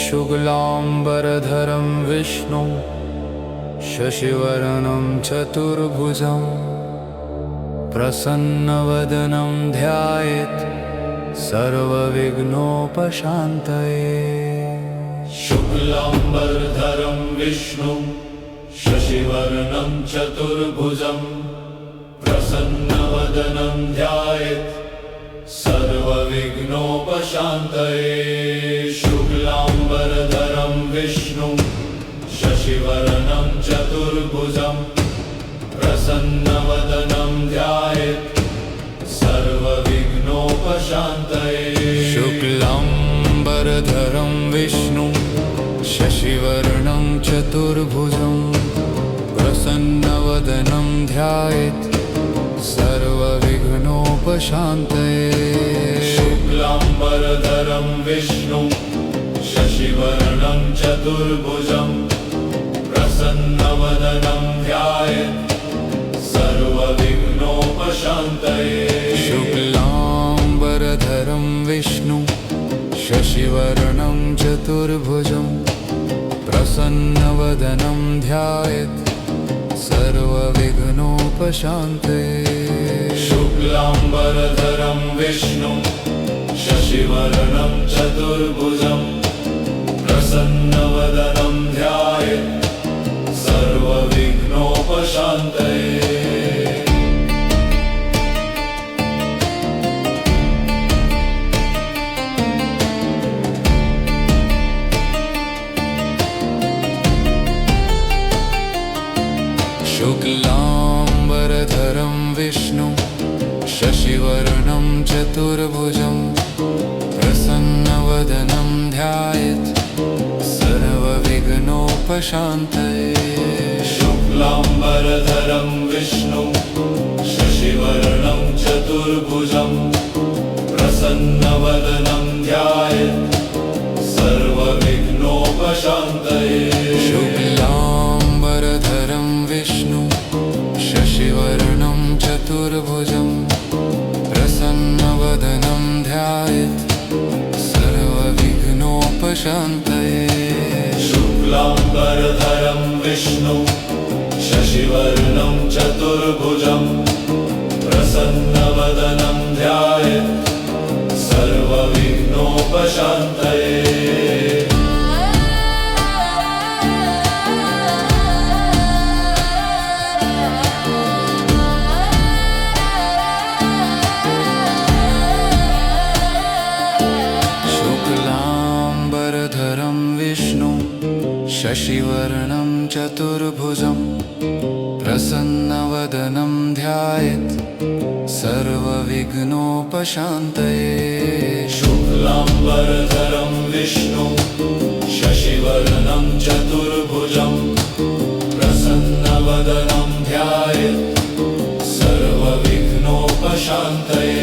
शुक्लाम्बरधरं विष्णु शशिवर्णं चतुर्भुजं प्रसन्नवदनं ध्यायेत् सर्वविघ्नोपशान्तये। शुक्लाम्बरधरं विष्णु शशिवर्णं चतुर्भुजं प्रसन्नवदनं ध्यायेत् सर्वविघ्नोपशान्तये। शुक्लाम्बरधरं विष्णु शशिवर्णं चतुर्भुजं प्रसन्नवदनं ध्यायेत् सर्वविघ्नोपशान्तये। शुक्लाम्बरधरं विष्णु शशिवर्णं चतुर्भुजं प्रसन्नवदनं ध्यायेत् सर्वविघ्नोपशान्तये। शुक्लाम्बरधरं विष्णु शशिवर्णं चतुर्भुजं प्रसन्नवदनं ध्यायेत् सर्वविघ्नोपशान्तये। शुक्लाम्बरधरं विष्णु शशिवर्णं चतुर्भुजं प्रसन्नवदनं ध्यायेत् सर्वविघ्नोपशान्तये। शुक्लाम्बरधरं विष्णु शशिवर्णं चतुर्भुजं प्रसन्नवदनं ध्यायेत् सर्वविघ्नोपशान्तये। शुक्लाम्बरधरं विष्णु शशिवर्णं चतुर्भुजं प्रसन्नवदनं ध्यायेत् सर्वविघ्नोपशान्तये। शुक्लाम्बरधरं विष्णु शशिवर्णं चतुर्भुजं प्रसन्नवदनं ध्यायेत् सर्वविघ्नोपशान्तये। शुक्लाम्बरधरं विष्णु शशिवर्णं चतुर्भुजं प्रसन्नवदनं ध्यायेत् सर्वविघ्नोपशान्तये। शुक्लाम्बरधरं विष्णु शशिवर्णं चतुर्भुजं प्रसन्नवदनं ध्यायेत् सर्वविघ्नोपशान्तये। शुक्लाम्बरधरं विष्णु शशिवर्णं चतुर्भुजं प्रसन्नवदनं ध्यायेत् सर्वविघ्नोपशान्तये। शुक्लाम्बरधरं विष्णु शशिवर्णं चतुर्भुजं प्रसन्नवदनं ध्यायेत् सर्वविघ्नोपशान्तये।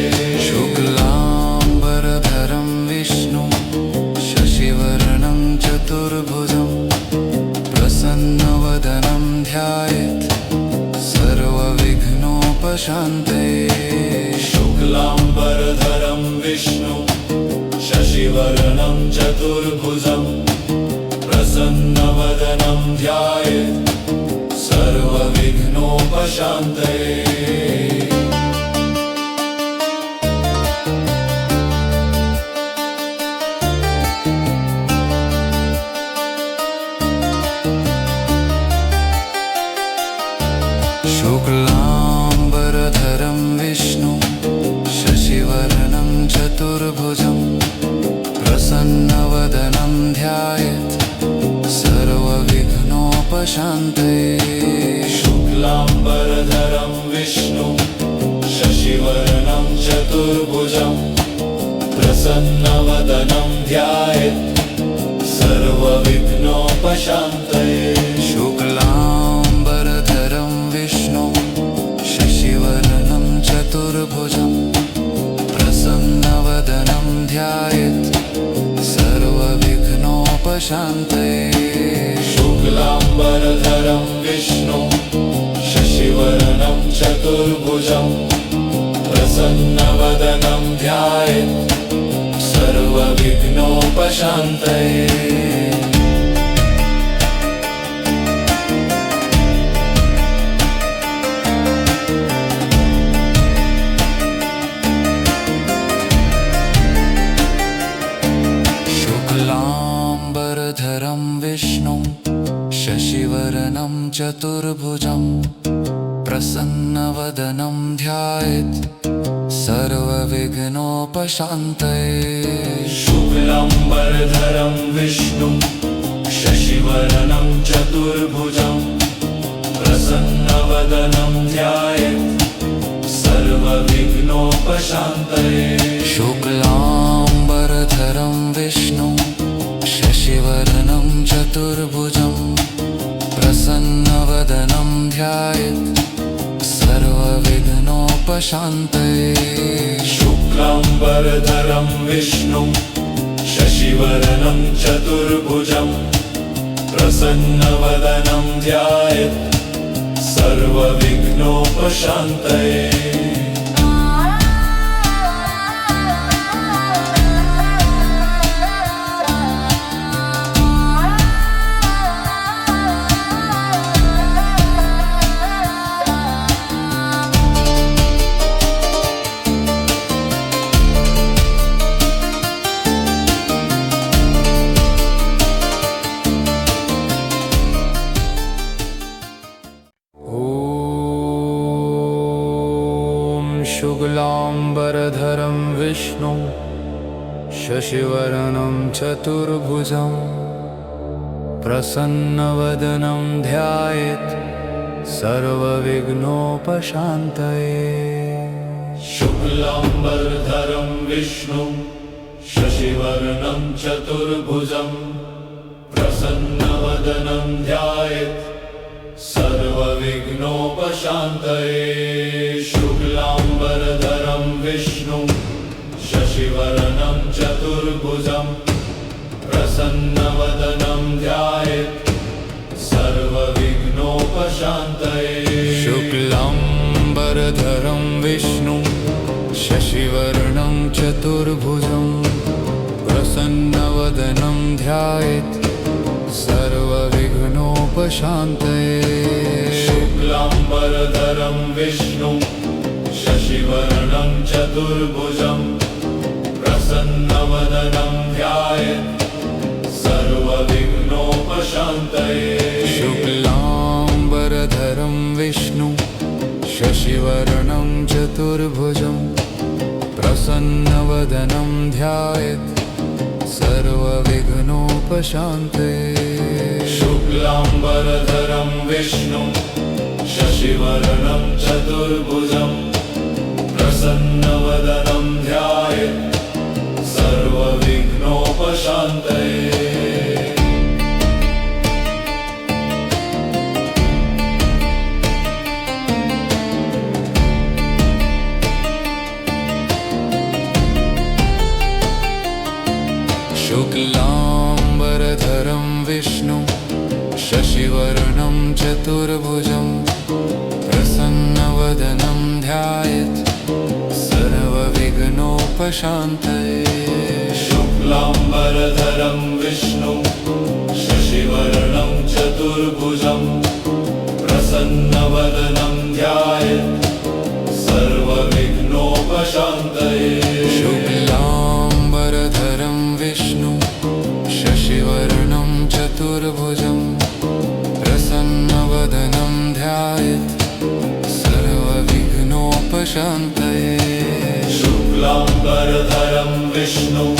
शुक्लाम्बरधरं विष्णु शशिवर्णं चतुर्भुजं प्रसन्नवदनं ध्यायेत् सर्वविघ्नोपशान्तये। शुक्लाम्बरधरं विष्णु शशिवर्णं चतुर्भुजं प्रसन्नवदनं ध्यायेत् सर्वविघ्नोपशान्तये। शुक्लाम्बरधरं विष्णु शशिवर्णं चतुर्भुजं प्रसन्नवदनं ध्यायेत् सर्वविघ्नोपशान्तये। शुक्लाम्बरधरं विष्णु शशिवर्णं चतुर्भुजं प्रसन्नवदनं ध्यायेत् सर्वविघ्नोपशान्तये। शुक्लाम्बरधरं विष्णु शशिवर्णं चतुर्भुजं प्रसन्नवदनं ध्यायेत् सर्वविघ्नोपशान्तये। शुक्लाम्बरधरं विष्णु शशिवर्णं चतुर्भुजं प्रसन्नवदनं ध्यायेत् सर्वविघ्नोपशान्तये। शशिवर्णं चतुर्भुजं प्रसन्नवदनं ध्यायेत् सर्वविघ्नोपशान्तये। शुक्लाम्बरधरं विष्णुं शशिवर्णं चतुर्भुजं प्रसन्नवदनं ध्यायेत् सर्वविघ्नोपशान्तये। शुक्लाम्बरधरं विष्णुं शशिवर्णं चतुर्भुजं प्रसन्नवदनं ध्यायेत् सर्वविघ्नोपशान्तये। शुक्लाम्बरधरं विष्णुं शशिवर्णं चतुर्भुजं प्रसन्नवदनं ध्यायेत् सर्वविघ्नोपशान्तये। शुक्लाम्बरधरं विष्णुं शशिवर्णं चतुर्भुजं प्रसन्नवदनं ध्यायेत् सर्वविघ्नोपशान्तये। शुक्लाम्बरधरं विष्णुं शशिवर्णं चतुर्भुजं प्रसन्नवदनं ध्यायेत् सर्वविघ्नोपशान्तये। शुक्लाम्बरधरं विष्णुं शशिवर्णं चतुर्भुजं प्रसन्नवदनं ध्यायेत् सर्वविघ्नोपशान्तये। शुक्लाम्बरधरं विष्णुं शशिवर्णं चतुर्भुजं प्रसन्नवदनं ध्यायेत् सर्वविघ्नोपशान्तये। शुक्लाम्बरधरं विष्णुं शशिवर्णं चतुर्भुजं प्रसन्नवदनं ध्यायेत् सर्वविघ्नोपशान्तये। शुक्लाम्बरधरं विष्णुं शशिवर्णं चतुर्भुजं प्रसन्नवदनं ध्यायेत् सर्वविघ्नोपशान्तये। शुक्लाम्बरधरं विष्णुं शशिवर्णं चतुर्भुजं प्रसन्नवदनं ध्यायेत् सर्वविघ्नोपशान्तये। शुक्लाम्बरधरं विष्णुं शशिवर्णं चतुर्भुजं प्रसन्नवदनं ध्यायेत् सर्वविघ्नोपशान्तये। शुक्लाम्बरधरं विष्णुं शशिवर्णं चतुर्भुजं प्रसन्नवदनं ध्यायेत् सर्वविघ्नोपशान्तये। शुक्लाम्बरधरं विष्णुं शशिवर्णं चतुर्भुजं प्रसन्नवदनं ध्यायेत् सर्वविघ्नोपशान्तये। शुक्लाम्बरधरं विष्णुं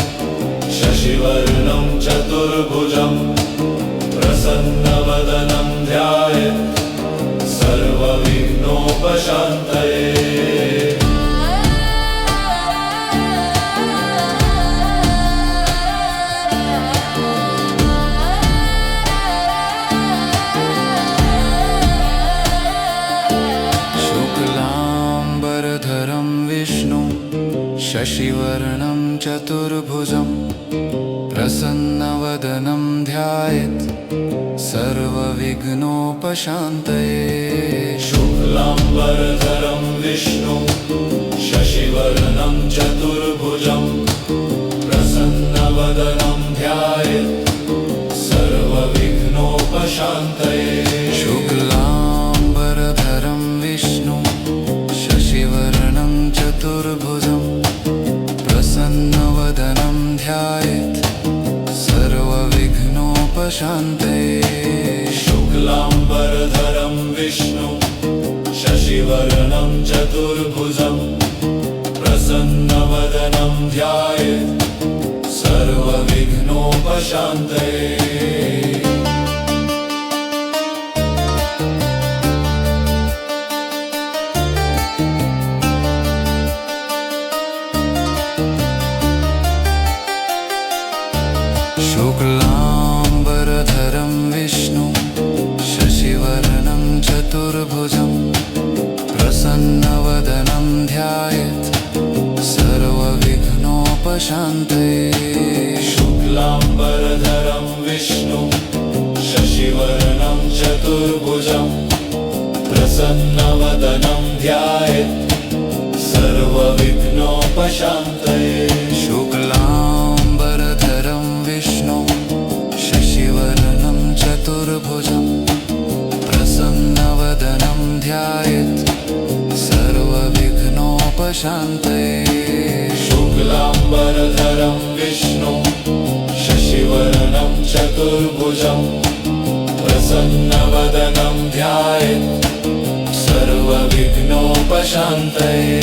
शशिवर्णं चतुर्भुजं प्रसन्नवदनं ध्यायेत् सर्वविघ्नोपशान्तये। शुक्लाम्बरधरं विष्णुं शशिवर्णं चतुर्भुजं प्रसन्नवदनं ध्यायेत् सर्वविघ्नोपशान्तये। शुक्लाम्बरधरं विष्णुं शशिवर्णं चतुर्भुजं प्रसन्नवदनं ध्यायेत् सर्वविघ्नोपशान्तये। शुक्लाम्बरधरं विष्णुं शशिवर्णं चतुर्भुजं प्रसन्नवदनं ध्यायेत् सर्वविघ्नोपशान्तये। शुक्लाम्बरधरं विष्णु शशिवर्णं चतुर्भुजं प्रसन्नवदनं ध्यायेत् सर्वविघ्नोपशान्तये। शुक्लाम्बरधरं विष्णु शशिवर्णं चतुर्भुजं प्रसन्नवदनं ध्यायेत् सर्वविघ्नोपशान्तये। शुक्लाम्बरधरं विष्णु शशिवर्णं चतुर्भुजं प्रसन्नवदनं ध्यायेत् सर्वविघ्नोपशान्तये। शुक्लाम्बरधरं विष्णु शशिवर्णं चतुर्भुजं प्रसन्नवदनं ध्यायेत् सर्वविघ्नोपशान्तये। शुक्लाम्बरधरं विष्णु शशिवर्णं चतुर्भुजं प्रसन्नवदनं ध्यायेत् सर्वविघ्नोपशान्तये।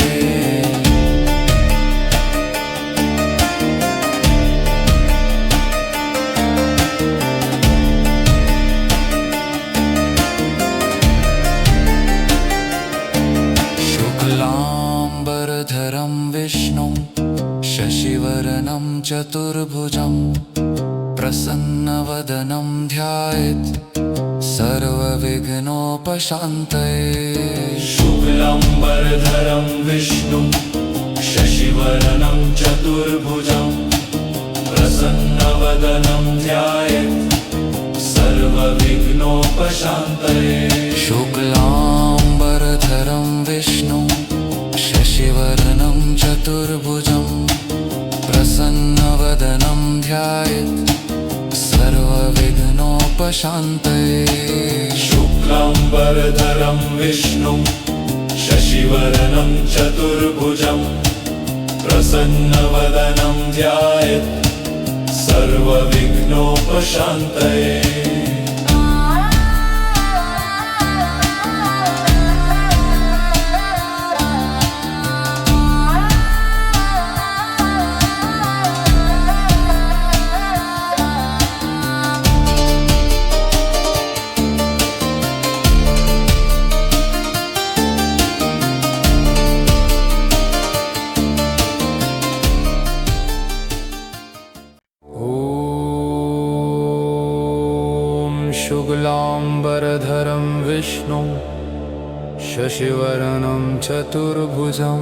शुक्लाम्बरधरं विष्णु शशिवर्णं चतुर्भुजं प्रसन्नवदनं ध्यायेत् सर्वविघ्नोपशान्तये। शुक्लाम्बरधरं विष्णु शशिवर्णं चतुर्भुजं प्रसन्नवदनं ध्यायेत् सर्वविघ्नोपशान्तये। शुक्लाम्बरधरं विष्णु शशिवर्णं चतुर्भुजं प्रसन्नवदनं ध्यायेत् सर्वविघ्नोपशान्तये। शुक्लाम्बरधरं विष्णु शशिवर्णं चतुर्भुजं प्रसन्नवदनं ध्यायेत् सर्वविघ्नोपशान्तये। शुक्लाम्बरधरं विष्णु शशिवर्णं चतुर्भुजं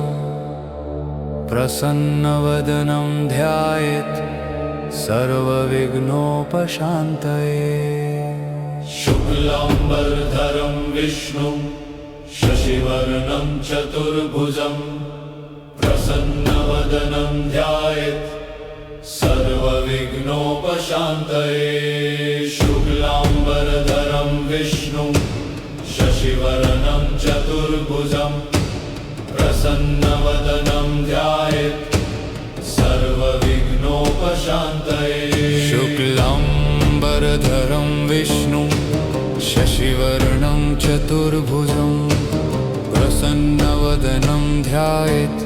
प्रसन्नवदनं ध्यायेत् सर्वविघ्नोपशान्तये। शुक्लाम्बरधरं विष्णु शशिवर्णं चतुर्भुजं प्रसन्नवदनं ध्यायेत् सर्वविघ्नोपशान्तये। शुक्लाम्बरधरं विष्णु शशिवर्णं चतुर्भुजं प्रसन्नवदनं ध्यायेत् सर्वविघ्नोपशान्तये। शुक्लाम्बरधरं विष्णु शशिवर्णं चतुर्भुजं प्रसन्नवदनं ध्यायेत्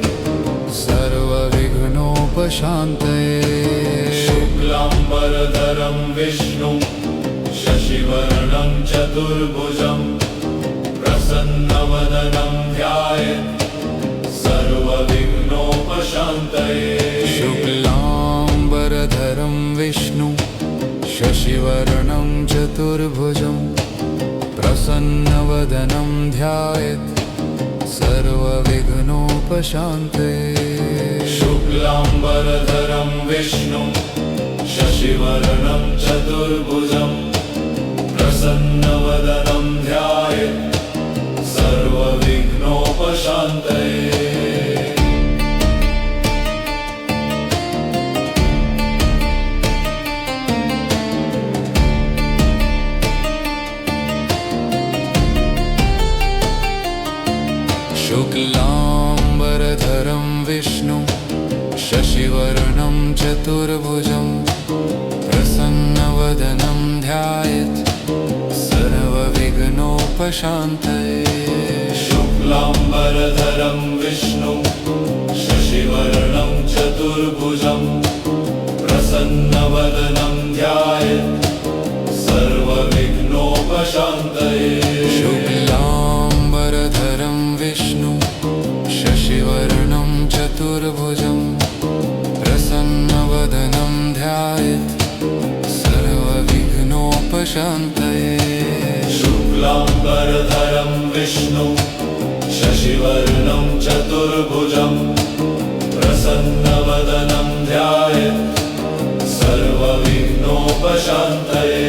सर्वविघ्नोपशान्तये। शुक्लाम्बरधरं विष्णु शशिवर्णं चतुर्भुजं प्रसन्नवदनं ध्यायेत् सर्वविघ्नोपशान्तये। शुक्लाम्बरधरं विष्णु शशिवर्णं चतुर्भुजं प्रसन्नवदनं ध्यायेत् सर्वविघ्नोपशान्तये। शुक्लाम्बरधरं विष्णु शशिवर्णं चतुर्भुजं प्रसन्नवदनं ध्यायेत् सर्वविघ्नोपशान्तये। शुक्लाम्बरधरं विष्णु शशिवर्णं चतुर्भुजं प्रसन्नवदनं ध्यायेत् सर्वविघ्नोपशान्तये। विघ्नोपशान्तये शुक्लाम्बरधरं विष्णुं शशिवर्णं चतुर्भुजं प्रसन्नवदनं ध्यायेत् सर्वविघ्नोपशान्तये शुक्लाम्बरधरं विष्णुं शशिवर्णं चतुर्भुजं प्रसन्नवदनं ध्यायेत् सर्वविघ्नोपशान्तये शुक्लाम्बरधरं विष्णुं शशिवर्णं चतुर्भुजं प्रसन्नवदनं ध्यायेत् सर्वविघ्नोपशान्तये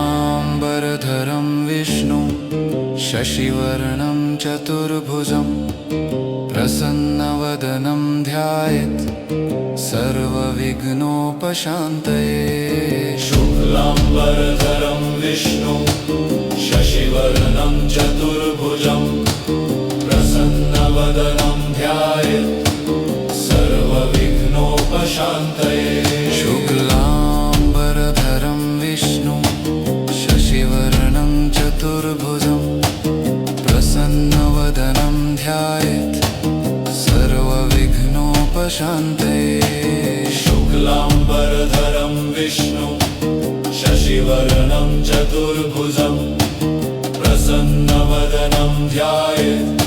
शुक्लाम्बरधरं विष्णुं शशिवर्णं चतुर्भुजं प्रसन्नवदनं ध्यायेत् सर्वविघ्नोपशान्तये शुक्लाम्बरधरं विष्णुं शशिवर्णं चतुर्भुजं प्रसन्नवदनं ध्यायेत् सर्वविघ्नोपशान्तये शुक्लाम्बरधरं विष्णुं शशिवर्णं चतुर्भुजं प्रसन्नवदनं ध्यायेत् सर्वविघ्नोपशान्तये शुक्लाम्बरधरं विष्णुं शशिवर्णं चतुर्भुजं प्रसन्नवदनं ध्यायेत्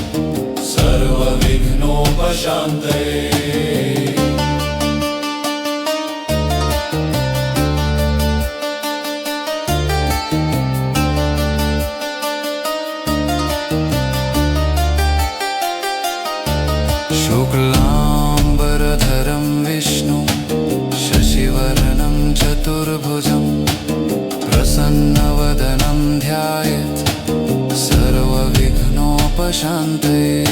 सर्वविघ्नोपशान्तये शुक्लाम्बरधरं विष्णुं शशिवर्णं चतुर्भुजं प्रसन्नवदनं ध्यायेत् सर्वविघ्नोपशान्तये शुक्लाम्बरधरं विष्णुं शशिवर्णं चतुर्भुजं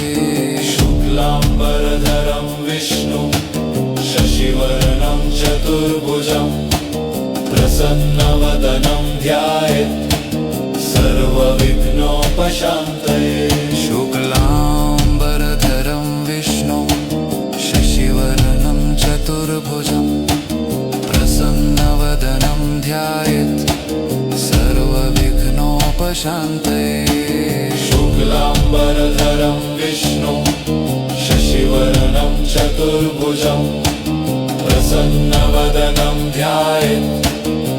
प्रसन्नवदनं ध्यायेत् सर्वविघ्नोपशान्तये शुक्लाम्बरधरं विष्णुं शशिवर्णं चतुर्भुजं प्रसन्नवदनं ध्यायेत् सर्वविघ्नोपशान्तये शुक्लाम्बरधरं विष्णुं शशिवर्णं चतुर्भुजं प्रसन्नवदनं ध्यायेत्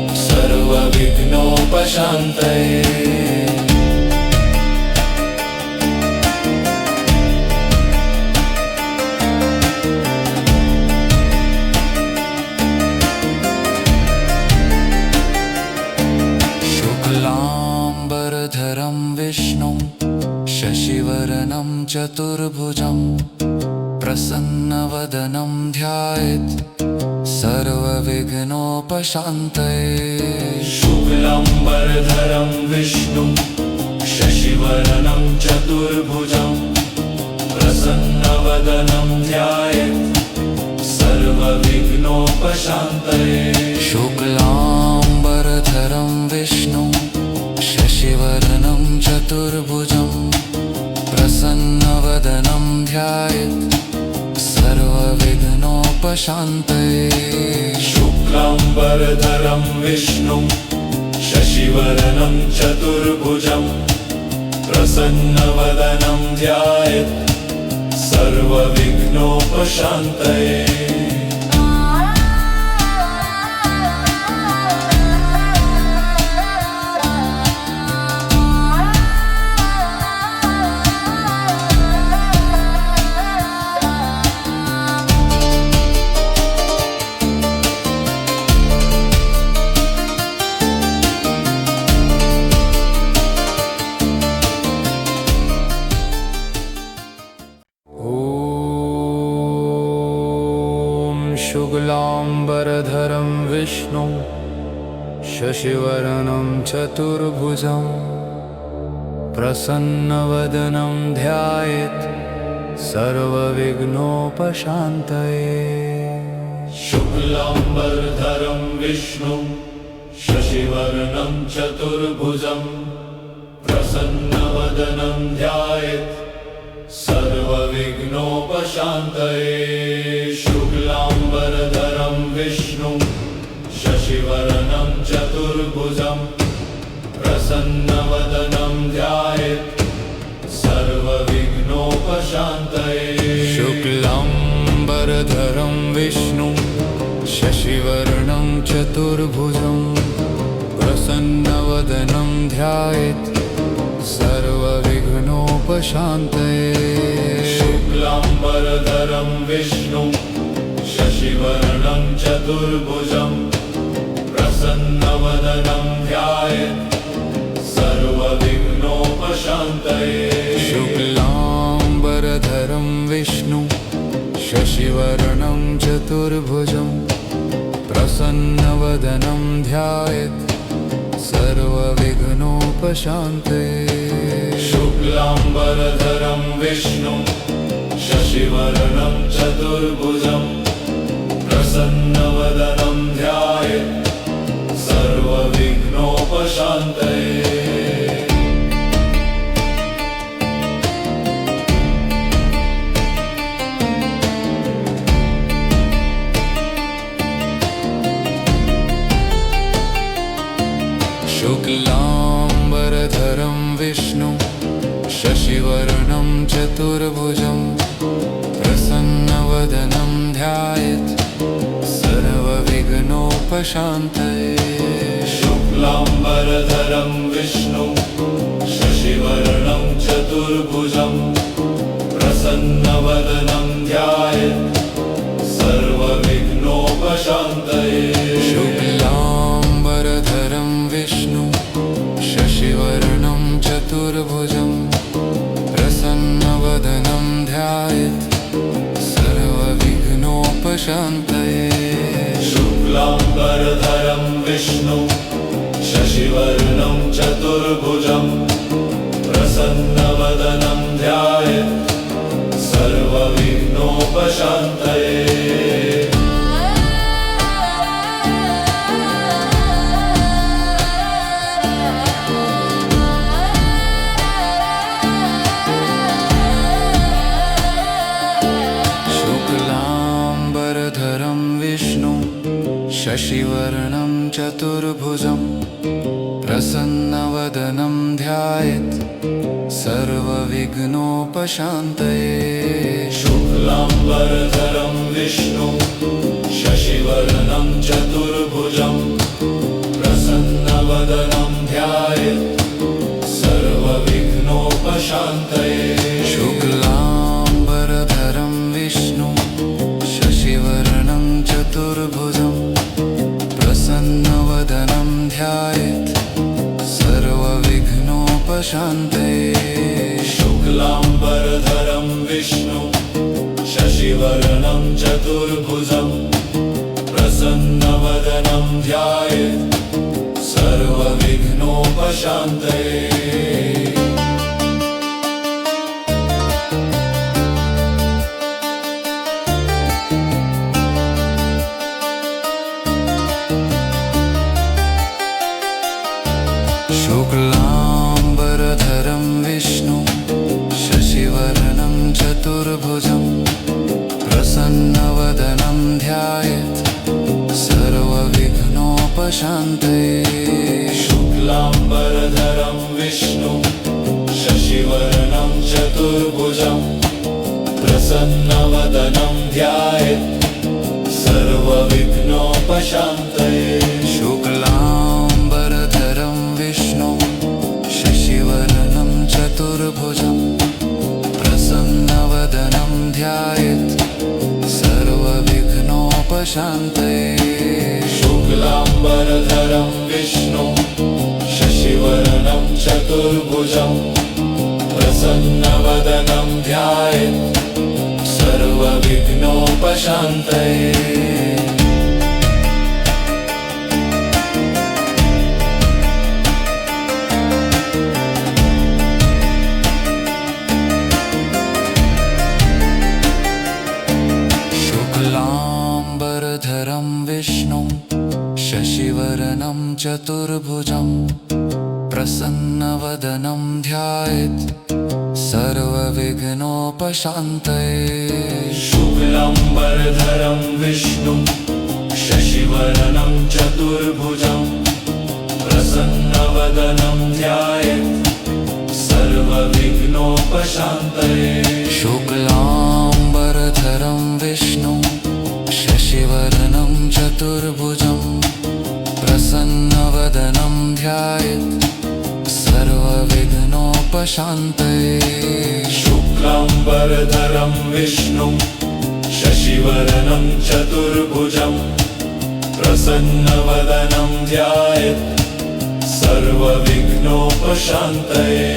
सर्वविघ्नोपशान्तये शुक्लाम्बरधरं विष्णुं शशिवर्णं चतुर्भुजं प्रसन्नवदनं ध्यायेत् सर्वविघ्नोपशान्तये शुक्लाम्बरधरं विष्णुं शशिवर्णं चतुर्भुजं प्रसन्नवदनं ध्यायेत् सर्वविघ्नोपशान्तये शुक्लाम्बरधरं विष्णुं शशिवर्णं चतुर्भुजं प्रसन्नवदनं ध्यायेत् सर्वविघ्नोपशान्तये शुक्लाम्बरधरं विष्णुं शशिवर्णं चतुर्भुजं प्रसन्नवदनं ध्यायेत् सर्वविघ्नोपशान्तये शुक्लाम्बरधरं विष्णुं शशिवर्णं चतुर्भुजं प्रसन्नवदनं ध्यायेत् सर्वविघ्नोपशान्तये शुक्लाम्बरधरं विष्णुं शशिवर्णं चतुर्भुजं प्रसन्नवदनं ध्यायेत् सर्वविघ्नोपशान्तये शुक्लाम्बरधरं विष्णुं शशिवर्णं चतुर्भुजं प्रसन्नवदनं ध्यायेत् सर्वविघ्नोपशान्तये शुक्लाम्बरधरं विष्णुं शशिवर्णं चतुर्भुजं प्रसन्नवदनं ध्यायेत् सर्वविघ्नोपशान्तये शुक्लाम्बरधरं विष्णुं शशिवर्णं चतुर्भुजं प्रसन्नवदनं ध्यायेत् सर्वविघ्नोपशान्तये शुक्लाम्बरधरं विष्णुं शशिवर्णं चतुर्भुजं प्रसन्नवदनं ध्यायेत् सर्वविघ्नोपशान्तये शुक्लाम्बरधरं विष्णुं शशिवर्णं चतुर्भुजं प्रसन्नवदनं ध्यायेत् सर्वविघ्नोपशान्तये शुक्लाम्बरधरं विष्णुं शशिवर्णं चतुर्भुजं प्रसन्नवदनं ध्यायेत् सर्वविघ्नोपशान्तये शुक्लाम्बरधरं विष्णुं शशिवर्णं चतुर्भुजं प्रसन्नवदनं ध्यायेत् सर्वविघ्नोपशान्तये शुक्लाम्बरधरं विष्णुं शशिवर्णं चतुर्भुजं प्रसन्नवदनं ध्यायेत् सर्वविघ्नोपशान्तये शुक्लाम्बरधरं विष्णुं शशिवर्णं चतुर्भुजं प्रसन्नवदनं ध्यायेत् सर्वविघ्नोपशान्तये शुक्लाम्बरधरं विष्णुं शशिवर्णं चतुर्भुजं प्रसन्नवदनं ध्यायेत् सर्वविघ्नोपशान्तये शुक्लाम्बरधरं विष्णुं शशिवर्णं चतुर्भुजं प्रसन्नवदनं ध्यायेत् सर्वविघ्नोपशान्तये शुक्लाम्बरधरं विष्णुं शशिवर्णं चतुर्भुजं प्रसन्नवदनं ध्यायेत् सर्वविघ्नोपशान्तये शुक्लाम्बरधरं विष्णुं शशिवर्णं चतुर्भुजं प्रसन्नवदनं ध्यायेत् सर्वविघ्नोपशान्तये शुक्लाम्बरधरं विष्णुं शशिवर्णं चतुर्भुजं प्रसन्नवदनं ध्यायेत् सर्वविघ्नोपशान्तये शुक्लाम्बरधरं विष्णुं शशिवर्णं चतुर्भुजं प्रसन्नवदनं ध्यायेत् सर्वविघ्नोपशान्तये शुक्लाम्बरधरं विष्णुं शशिवर्णं चतुर्भुजं प्रसन्नवदनं ध्यायेत् सर्वविघ्नोपशान्तये शुक्लाम्बरधरं विष्णुं शशिवर्णं चतुर्भुजं प्रसन्नवदनं ध्यायेत् सर्वविघ्नोपशान्तये शुक्लाम्बरधरं विष्णुं शशिवर्णं चतुर्भुजं प्रसन्नवदनं ध्यायेत् सर्वविघ्नोपशान्तये शुक्लाम्बरधरं विष्णुं शशिवर्णं चतुर्भुजं प्रसन्नवदनं ध्यायेत् सर्वविघ्नोपशान्तये शुक्लाम्बरधरं विष्णुं शशिवर्णं चतुर्भुजं प्रसन्नवदनं ध्यायेत् सर्वविघ्नोपशान्तये शुक्लाम्बरधरं विष्णुं शशिवर्णं चतुर्भुजं प्रसन्नवदनं ध्यायेत् सर्वविघ्नोपशान्तये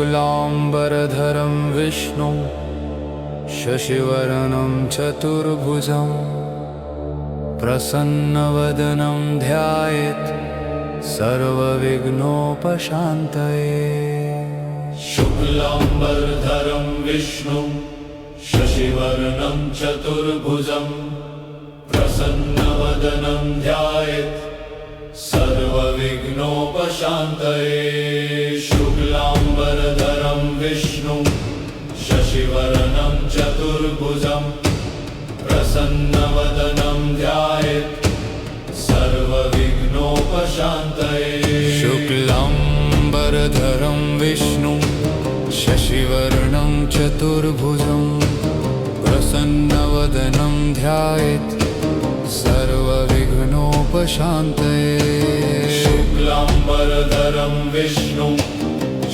शुक्लाम्बरधरं विष्णुं शशिवर्णं चतुर्भुजं प्रसन्नवदनं ध्यायेत् सर्वविघ्नोपशान्तये शुक्लाम्बरधरं विष्णुं शशिवर्णं चतुर्भुजं प्रसन्नवदनं ध्यायेत् सर्वविघ्नोपशान्तये शुक्लाम्बरधरं विष्णुं शशिवर्णं चतुर्भुजं प्रसन्नवदनं ध्यायेत् सर्वविघ्नोपशान्तये शुक्लाम्बरधरं विष्णुं शशिवर्णं चतुर्भुजं प्रसन्नवदनं ध्यायेत् सर्वविघ्नोपशान्तये शुक्लाम्बरधरं विष्णुं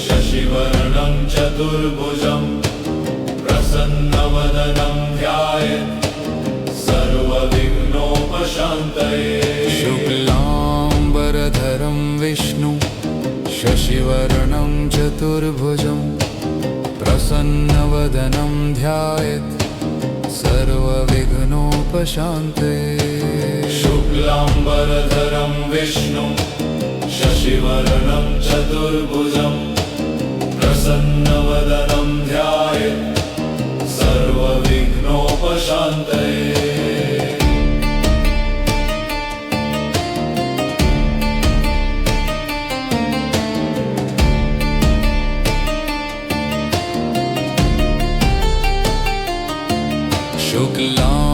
शशिवर्णं चतुर्भुजं प्रसन्नवदनं ध्यायेत् सर्वविघ्नोपशान्तये शुक्लाम्बरधरं विष्णुं शशिवर्णं चतुर्भुजं प्रसन्नवदनं ध्यायेत् सर्वविघ्नोपशान्तये शुक्लाम्बरधरं विष्णुं शशिवर्णं चतुर्भुजं प्रसन्नवदनं ध्यायेत् सर्वविघ्नोपशान्तये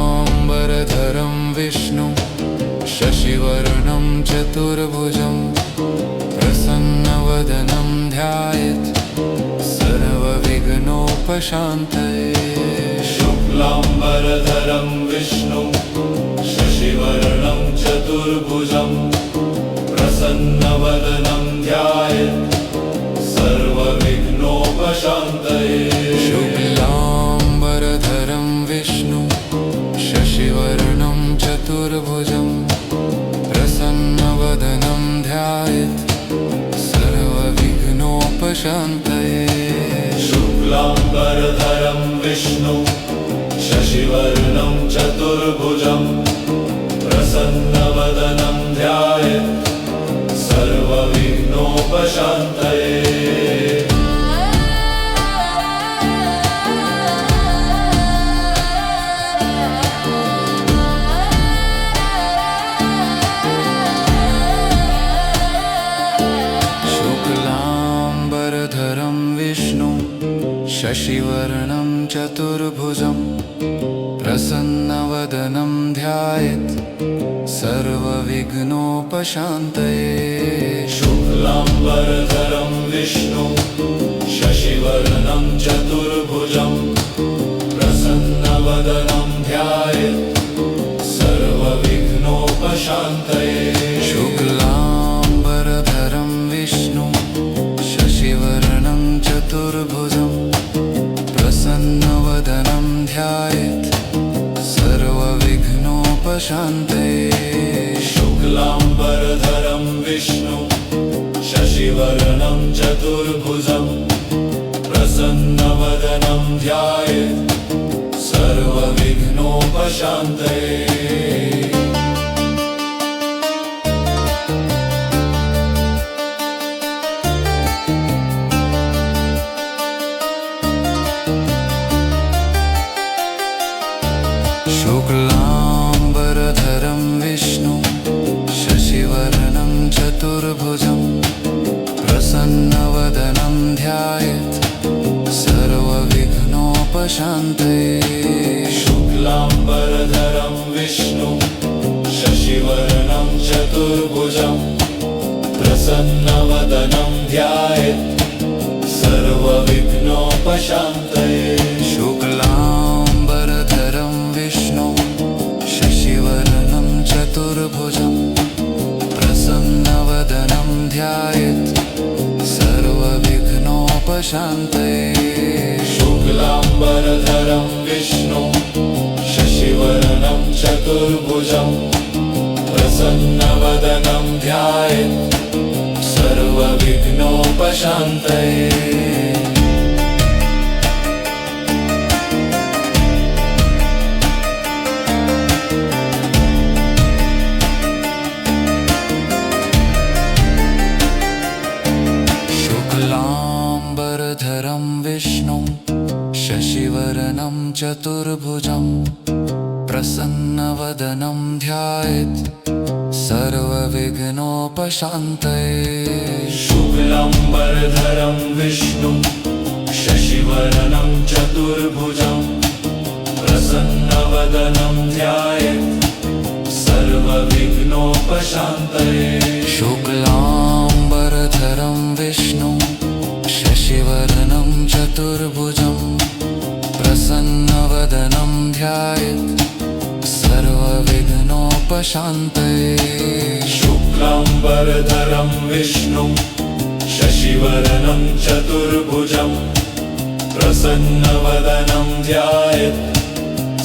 शुक्लाम्बरधरं विष्णुं शशिवर्णं चतुर्भुजं प्रसन्नवदनं ध्यायेत् सर्वविघ्नोपशान्तये शुक्लाम्बरधरं विष्णुं शशिवर्णं चतुर्भुजं प्रसन्नवदनं ध्यायेत् सर्वविघ्नोपशान्तये शुक्लाम्बरधरं विष्णुं शशिवर्णं चतुर्भुजं प्रसन्नवदनं ध्यायेत् सर्वविघ्नोपशान्तये शुक्लाम्बरधरं विष्णुं शशिवर्णं चतुर्भुजं प्रसन्नवदनं ध्यायेत् सर्वविघ्नोपशान्तये शुक्लाम्बरधरं विष्णुं शशिवर्णं चतुर्भुजं प्रसन्नवदनं ध्यायेत् सर्वविघ्नोपशान्तये शुक्लाम्बरधरं विष्णुं शशिवर्णं चतुर्भुजं प्रसन्नवदनं ध्यायेत् सर्वविघ्नोपशान्तये शुक्लाम्बरधरं विष्णुं शशिवर्णं चतुर्भुजं प्रसन्नवदनं ध्यायेत् सर्वविघ्नोपशान्तये शुक्लाम्बरधरं विष्णुं शशि शशिवर्णं चतुर्भुजं प्रसन्नवदनं ध्यायेत् सर्वविघ्नोपशान्तये। शुक्लाम्बरधरं विष्णु शशिवर्णं चतुर्भुजं प्रसन्नवदनं ध्यायेत् सर्वविघ्नोपशान्तये। शुक्लाम्बरधरं विष्णु शशिवर्णं चतुर्भुजं प्रसन्नवदनं ध्यायेत् सर्वविघ्नोपशान्तये। शुक्लाम्बरधरं विष्णु शशिवर्णं चतुर्भुजं प्रसन्नवदनं ध्यायेत् सर्वविघ्नोपशान्तये। शुक्लाम्बरधरं विष्णु शशिवर्णं चतुर्भुजं प्रसन्नवदनं ध्यायेत् सर्वविघ्नोपशान्तये। शुक्लाम्बरधरं विष्णु शशिवर्णं चतुर्भुजं प्रसन्नवदनं ध्यायेत् सर्वविघ्नोपशान्तये। शुक्लाम्बरधरं विष्णु शशिवर्णं चतुर्भुजं प्रसन्नवदनं ध्यायेत् सर्वविघ्नोपशान्तये। शुक्लाम्बरधरं विष्णु शशिवर्णं चतुर्भुजं प्रसन्नवदनं ध्यायेत् सर्वविघ्नोपशान्तये। शुक्लाम्बरधरं विष्णु शशिवर्णं चतुर्भुजं प्रसन्नवदनं ध्यायेत्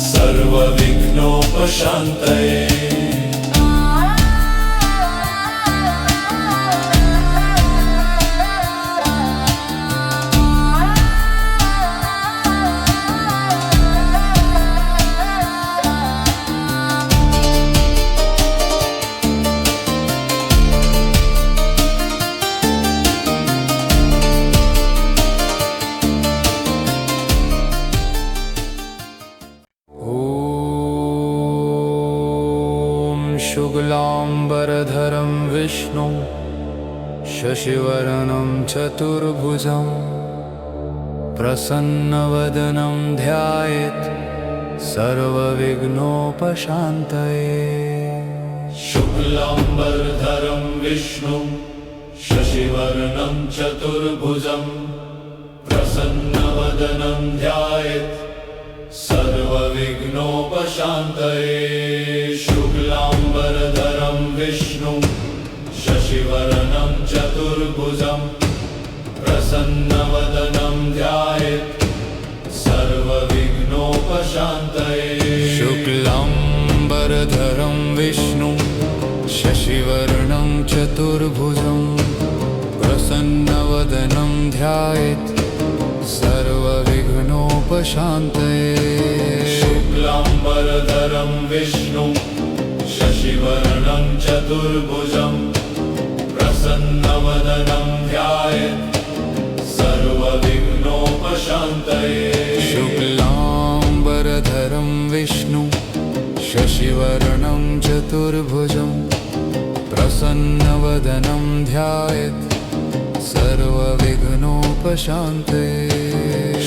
सर्वविघ्नोपशान्तये। शुक्लाम्बरधरं विष्णु शशिवर्णं चतुर्भुजं प्रसन्नवदनं ध्यायेत् सर्वविघ्नोपशान्तये। शुक्लाम्बरधरं विष्णु शशिवर्णं चतुर्भुजं प्रसन्नवदनं ध्यायेत् सर्वविघ्नोपशान्तये। शुक्लाम्बरधरं विष्णु शशिवर्णं चतुर्भुजं प्रसन्नवदनं ध्यायेत् सर्वविघ्नोपशान्तये। शुक्लाम्बरधरं विष्णु शशिवर्णं चतुर्भुजं प्रसन्नवदनं ध्यायेत् सर्वविघ्नोपशान्तये। शुक्लाम्बरधरं विष्णु शशिवर्णं चतुर्भुजं प्रसन्नवदनं ध्यायेत् सर्वविघ्नोपशान्तये। शुक्लाम्बरधरं विष्णु शशिवर्णं चतुर्भुजं प्रसन्नवदनं ध्यायेत् सर्वविघ्नोपशान्तये।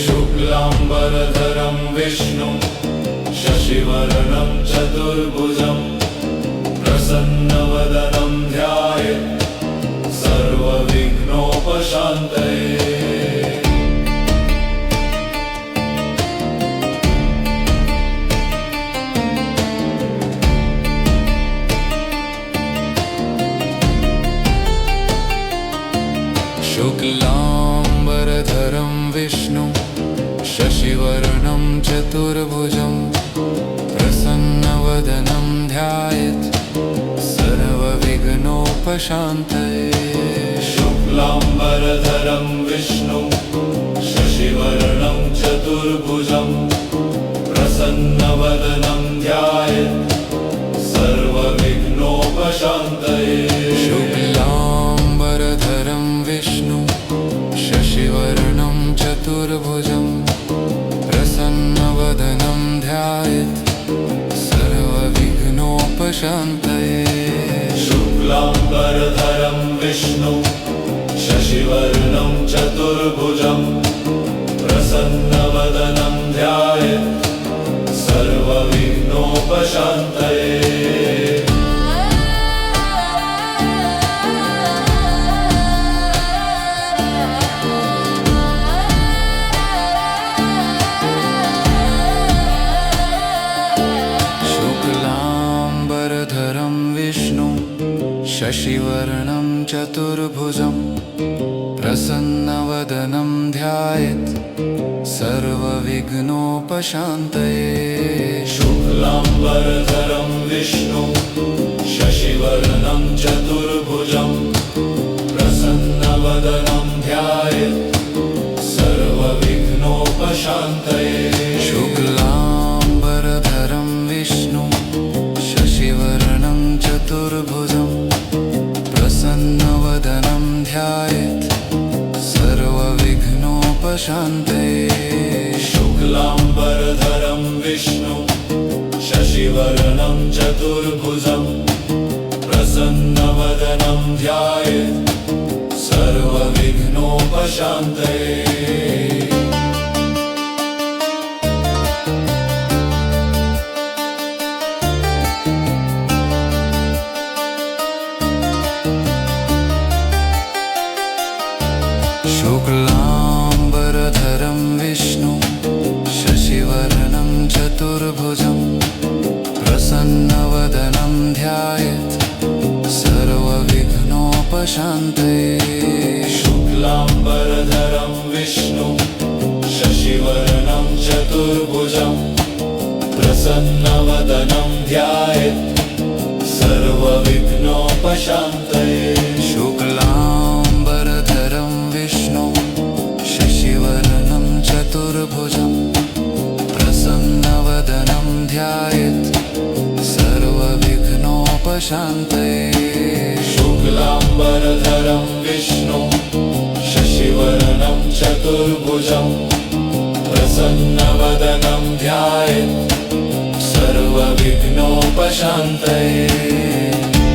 शुक्लाम्बरधरं विष्णु शशिवर्णं चतुर्भुजं प्रसन्नवदनं ध्यायेत् सर्वविघ्नोपशान्तये। शुक्लाम्बरधरं विष्णु शशिवर्णं चतुर्भुजं प्रसन्नवदनं ध्यायेत् सर्वविघ्नोपशान्तये। शुक्लाम्बरधरं विष्णुं शशिवर्णं चतुर्भुजं प्रसन्नवदनं ध्यायेत् सर्वविघ्नोपशान्तये शुक्लाम्बरधरं विष्णु शशिवर्णं चतुर्भुजं प्रसन्नवदनं ध्यायेत् सर्वविघ्नोपशान्तये शुक्लाम्बरधरं विष्णुं शशिवर्णं चतुर्भुजं प्रसन्नवदनं ध्यायेत् सर्वविघ्नोपशान्तये शुक्लाम्बरधरं विष्णु शशिवर्णं चतुर्भुजं प्रसन्नवदनं ध्यायेत् सर्वविघ्नोपशान्तये शुक्लाम्बरधरं विष्णुं शशिवर्णं चतुर्भुजं प्रसन्नवदनं ध्यायेत् सर्वविघ्नोपशान्तये शुक्लाम्बरधरं विष्णु शशिवर्णं चतुर्भुजं प्रसन्नवदनं ध्यायेत् सर्वविघ्नोपशान्तये शुक्लाम्बरधरं विष्णुं शशिवर्णं चतुर्भुजं प्रसन्नवदनं ध्यायेत् सर्वविघ्नोपशान्तये शुक्लाम्बरधरं विष्णु शशिवर्णं चतुर्भुजं प्रसन्नवदनं ध्यायेत् सर्वविघ्नोपशान्तये शुक्लाम्बरधरं विष्णुं शशिवर्णं चतुर्भुजं प्रसन्नवदनं ध्यायेत् सर्वविघ्नोपशान्तये शुक्लाम्बरधरं विष्णु शशिवर्णं चतुर्भुजं प्रसन्नवदनं ध्यायेत् सर्वविघ्नोपशान्तये शुक्लाम्बरधरं विष्णुं शशिवर्णं चतुर्भुजं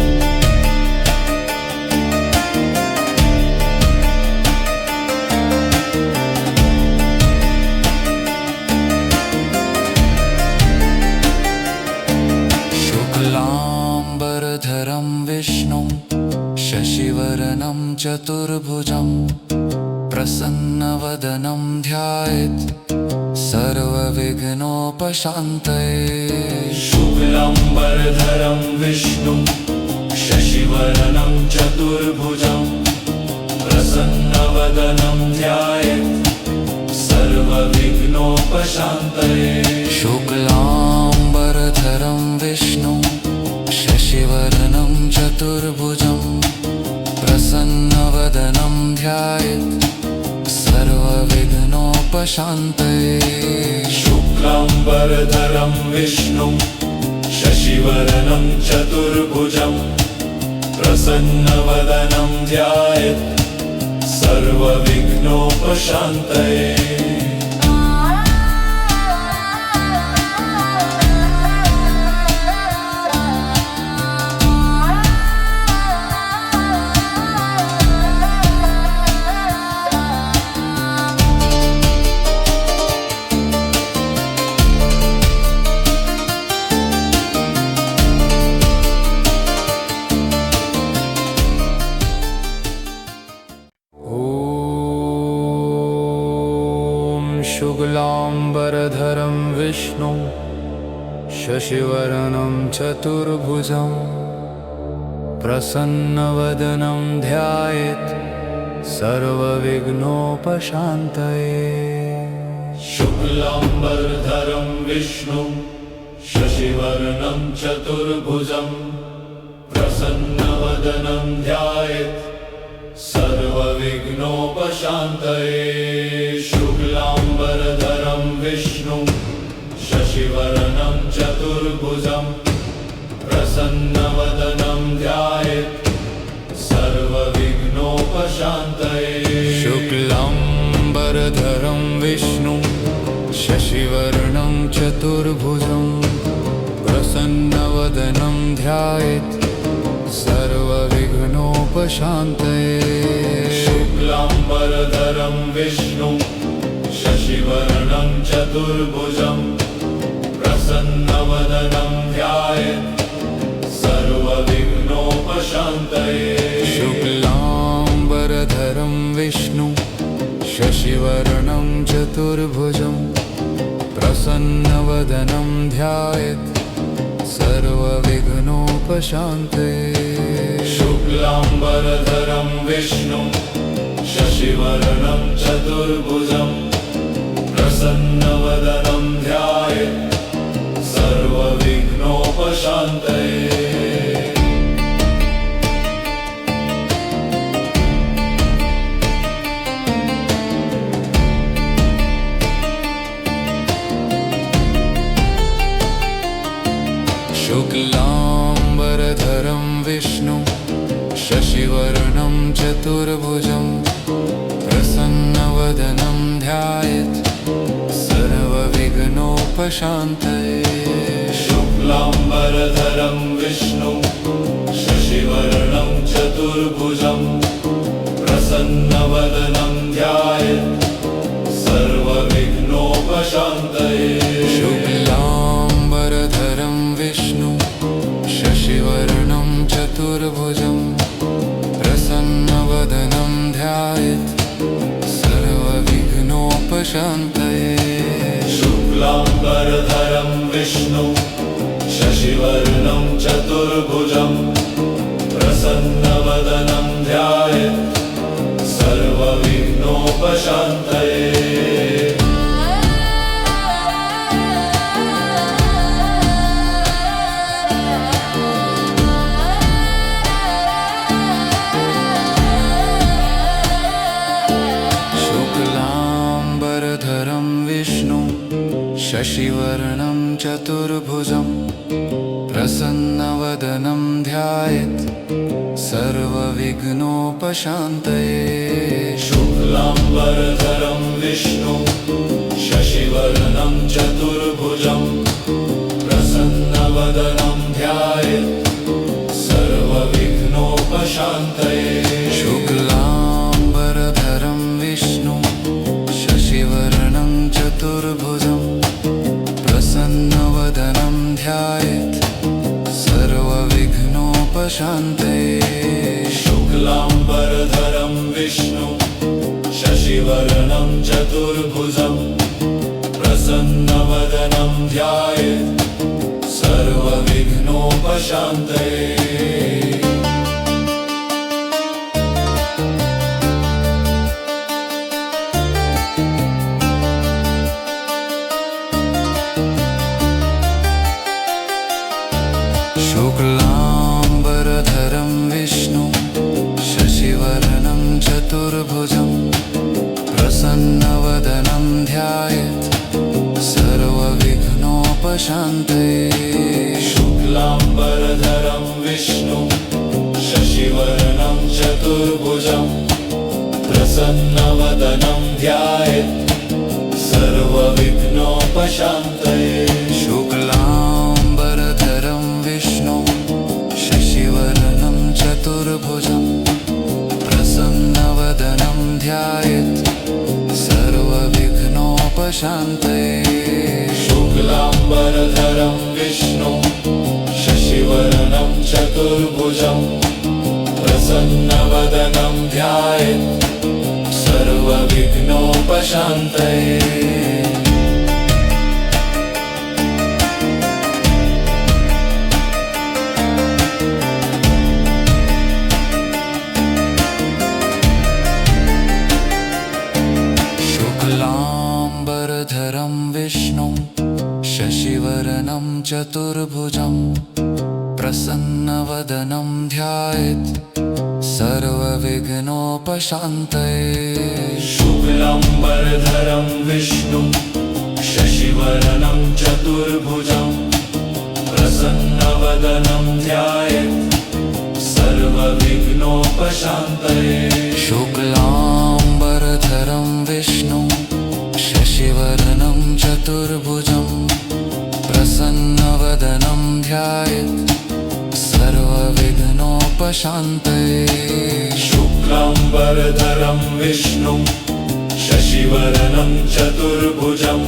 प्रसन्नवदनं ध्यायेत् सर्वविघ्नोपशान्तये शुक्लाम्बरधरं विष्णु शशिवर्णं चतुर्भुजं प्रसन्नवदनं ध्यायेत् सर्वविघ्नोपशान्तये शुक्लाम्बरधरं विष्णुं शशिवर्णं चतुर्भुजं प्रसन्नवदनं ध्यायेत् सर्वविघ्नोपशान्तये शुक्लाम्बरधरं विष्णु शशिवर्णं चतुर्भुजं प्रसन्नवदनं ध्यायेत् सर्वविघ्नोपशान्तये शुक्लाम्बरधरं विष्णुं शशिवर्णं चतुर्भुजं प्रसन्नवदनं ध्यायेत् सर्वविघ्नोपशान्तये शुक्लाम्बरधरं विष्णु शशिवर्णं चतुर्भुजं प्रसन्नवदनं ध्यायेत् सर्वविघ्नोपशान्तये शुक्लाम्बरधरं विष्णुं शशिवर्णं चतुर्भुजं प्रसन्नवदनं ध्यायेत् सर्वविघ्नोपशान्तये शुक्लाम्बरधरं विष्णुं शशिवर्णं चतुर्भुजं प्रसन्नवदनं ध्यायेत् सर्वविघ्नोपशान्तये शुक्लाम्बरधरं विष्णुं शशिवर्णं चतुर्भुजं प्रसन्नवदनं ध्यायेत् सर्वविघ्नोपशान्तये शुक्लाम्बरधरं विष्णुं शशिवर्णं चतुर्भुजं प्रसन्नवदनं ध्यायेत् सर्वविघ्नोपशान्तये शुक्लाम्बरधरं विष्णुं शशिवर्णं चतुर्भुजं प्रसन्नवदनं ध्यायेत् सर्वविघ्नोपशान्तये शुक्लाम्बरधरं विष्णुं शशिवर्णं चतुर्भुजं प्रसन्नवदनं ध्यायेत् सर्वविघ्नोपशान्तये शुक्लाम्बरधरं विष्णुं शशिवर्णं चतुर्भुजं प्रसन्नवदनं ध्यायेत् सर्वविघ्नोपशान्तये शुक्लाम्बरधरं विष्णुं शशिवर्णं चतुर्भुजं प्रसन्नवदनं ध्यायेत् सर्वविघ्नोपशान्तये शुक्लाम्बरधरं विष्णुं शशिवर्णं चतुर्भुजं प्रसन्नवदनं ध्यायेत् सर्वविघ्नोपशान्तये शुक्लाम्बरधरं विष्णुं शशिवर्णं चतुर्भुजं प्रसन्नवदनं ध्यायेत् सर्वविघ्नोपशान्तये शुक्लाम्बरधरं विष्णुं शशिवर्णं चतुर्भुजं प्रसन्नवदनं ध्यायेत् सर्वविघ्नोपशान्तये शुक्लाम्बरधरं विष्णुं शशिवर्णं चतुर्भुजं प्रसन्नवदनं ध्यायेत् सर्वविघ्नोपशान्तये शुक्लाम्बरधरं विष्णुं शशिवर्णं चतुर्भुजं प्रसन्नवदनं ध्यायेत् सर्वविघ्नोपशान्तये शुक्लाम्बरधरं विष्णुं शशिवर्णं चतुर्भुजं प्रसन्नवदनं ध्यायेत् सर्वविघ्नोपशान्तये शुक्लाम्बरधरं विष्णुं शशिवर्णं चतुर्भुजं प्रसन्नवदनं ध्यायेत् सर्वविघ्नोपशान्तये शुक्लाम्बरधरं विष्णुं शशिवर्णं चतुर्भुजं प्रसन्नवदनं ध्यायेत् सर्वविघ्नोपशान्तये शुक्लाम्बरधरं विष्णुं शशिवर्णं चतुर्भुजं प्रसन्नवदनं ध्यायेत् सर्वविघ्नोपशान्तये शुक्लाम्बरधरं विष्णुं शशिवर्णं चतुर्भुजं प्रसन्नवदनं ध्यायेत् सर्वविघ्नोपशान्तये शुक्लाम्बरधरं विष्णुं शशिवर्णं चतुर्भुजं प्रसन्नवदनं प्रसन्नवदनं ध्यायेत् सर्वविघ्नोपशान्तये। शुक्लाम्बरधरं विष्णुं शशिवर्णं चतुर्भुजं प्रसन्नवदनं ध्यायेत् सर्वविघ्नोपशान्तये। शुक्लाम्बरधरं विष्णुं शशिवर्णं चतुर्भुजं प्रसन्नवदनं ध्यायेत् सर्वविघ्नोपशान्तये। शुक्लाम्बरधरं विष्णुं शशिवर्णं चतुर्भुजं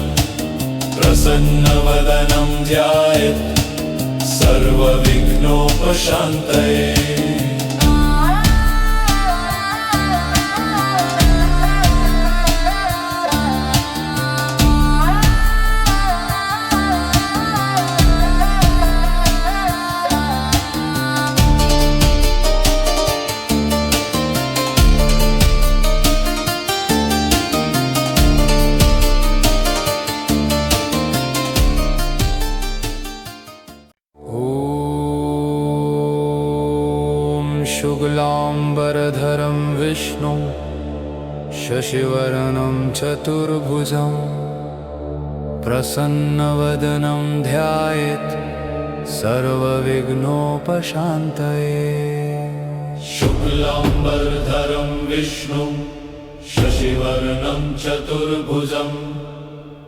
प्रसन्नवदनं ध्यायेत् सर्वविघ्नोपशान्तये। शुक्लाम्बरधरं विष्णुं शशिवर्णं चतुर्भुजं प्रसन्नवदनं ध्यायेत् सर्वविघ्नोपशान्तये। शुक्लाम्बरधरं विष्णुं शशिवर्णं चतुर्भुजं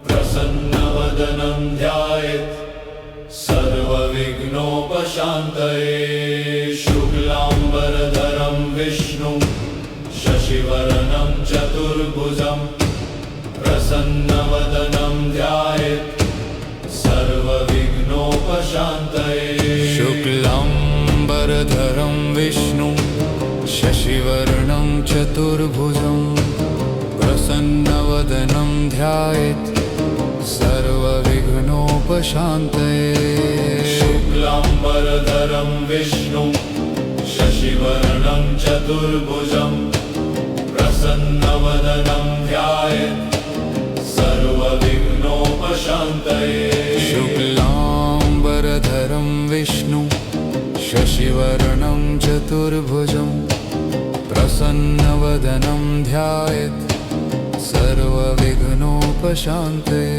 प्रसन्नवदनं ध्यायेत् सर्वविघ्नोपशान्तये। शुक्लाम्बरधरं विष्णुं शशिवर्णं चतुर्भुजं प्रसन्नवदनं ध्यायेत् सर्वविघ्नोपशान्तये। शुक्लाम्बरधरं विष्णुं शशिवर्णं चतुर्भुजं प्रसन्नवदनं ध्यायेत् सर्वविघ्नोपशान्तये। शुक्लाम्बरधरं विष्णुं शशिवर्णं चतुर्भुजं प्रसन्नवदनं ध्यायेत् सर्वविघ्नोपशान्तये। शुक्लाम्बरधरं विष्णुं शशिवर्णं चतुर्भुजं प्रसन्नवदनं ध्यायेत् सर्वविघ्नोपशान्तये।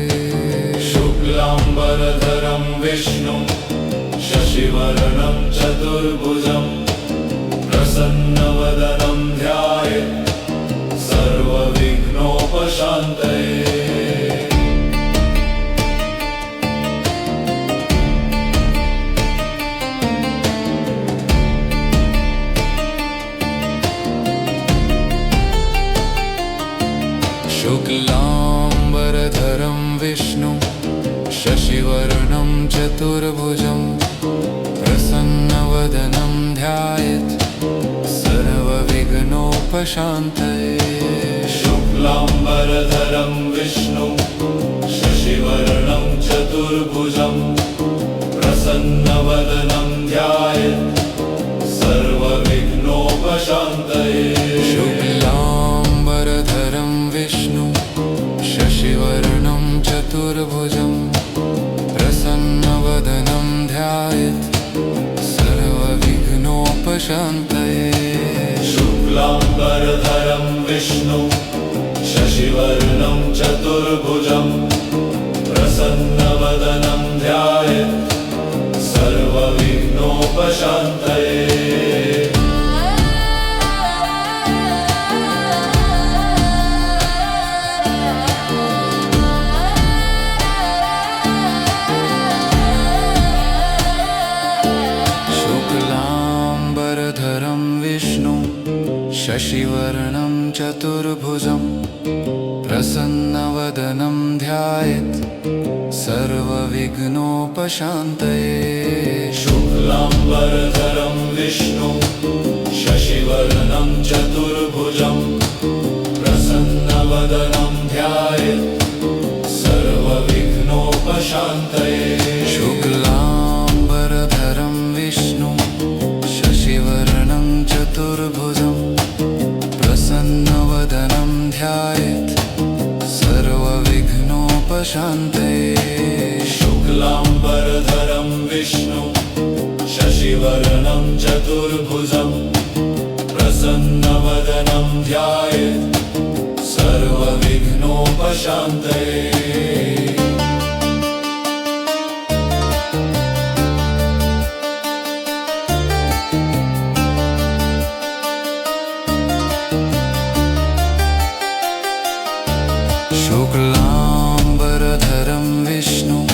शुक्लाम्बरधरं विष्णुं शशिवर्णं चतुर्भुजं प्रसन्नवदनं ध्यायेत् सर्वविघ्नोपशान्तये। शुक्लाम्बरधरं विष्णुं शशिवर्णं चतुर्भुजं प्रसन्नवदनं ध्यायेत् सर्वविघ्नोपशान्तये। शुक्लाम्बरधरं विष्णुं शशिवर्णं चतुर्भुजं प्रसन्नवदनं ध्यायेत् सर्वविघ्नोपशान्तये। शुक्लाम्बरधरं विष्णुं शशिवर्णं चतुर्भुजं प्रसन्नवदनं ध्यायेत् सर्वविघ्नोपशान्तये। शुक्लाम्बरधरं विष्णुं शशिवर्णं चतुर्भुजं प्रसन्नवदनं ध्यायेत् सर्वविघ्नोपशान्तये। शुक्लाम्बरधरं विष्णुं शशिवर्णं चतुर्भुजं प्रसन्नवदनं ध्यायेत् सर्वविघ्नोपशान्तये। शुक्लाम्बरधरं विष्णुं शशिवर्णं चतुर्भुजं प्रसन्नवदनं ध्यायेत् सर्वविघ्नोपशान्तये। शुक्लाम्बरधरं विष्णुं शशिवर्णं चतुर्भुजं प्रसन्नवदनं ध्यायेत् सर्वविघ्नोपशान्तये। शुक्लाम्बरधरं विष्णुं शशिवर्णं शशिवर्णं चतुर्भुजं प्रसन्नवदनं ध्यायेत् सर्वविघ्नोपशान्तये। शुक्लाम्बरधरं विष्णुं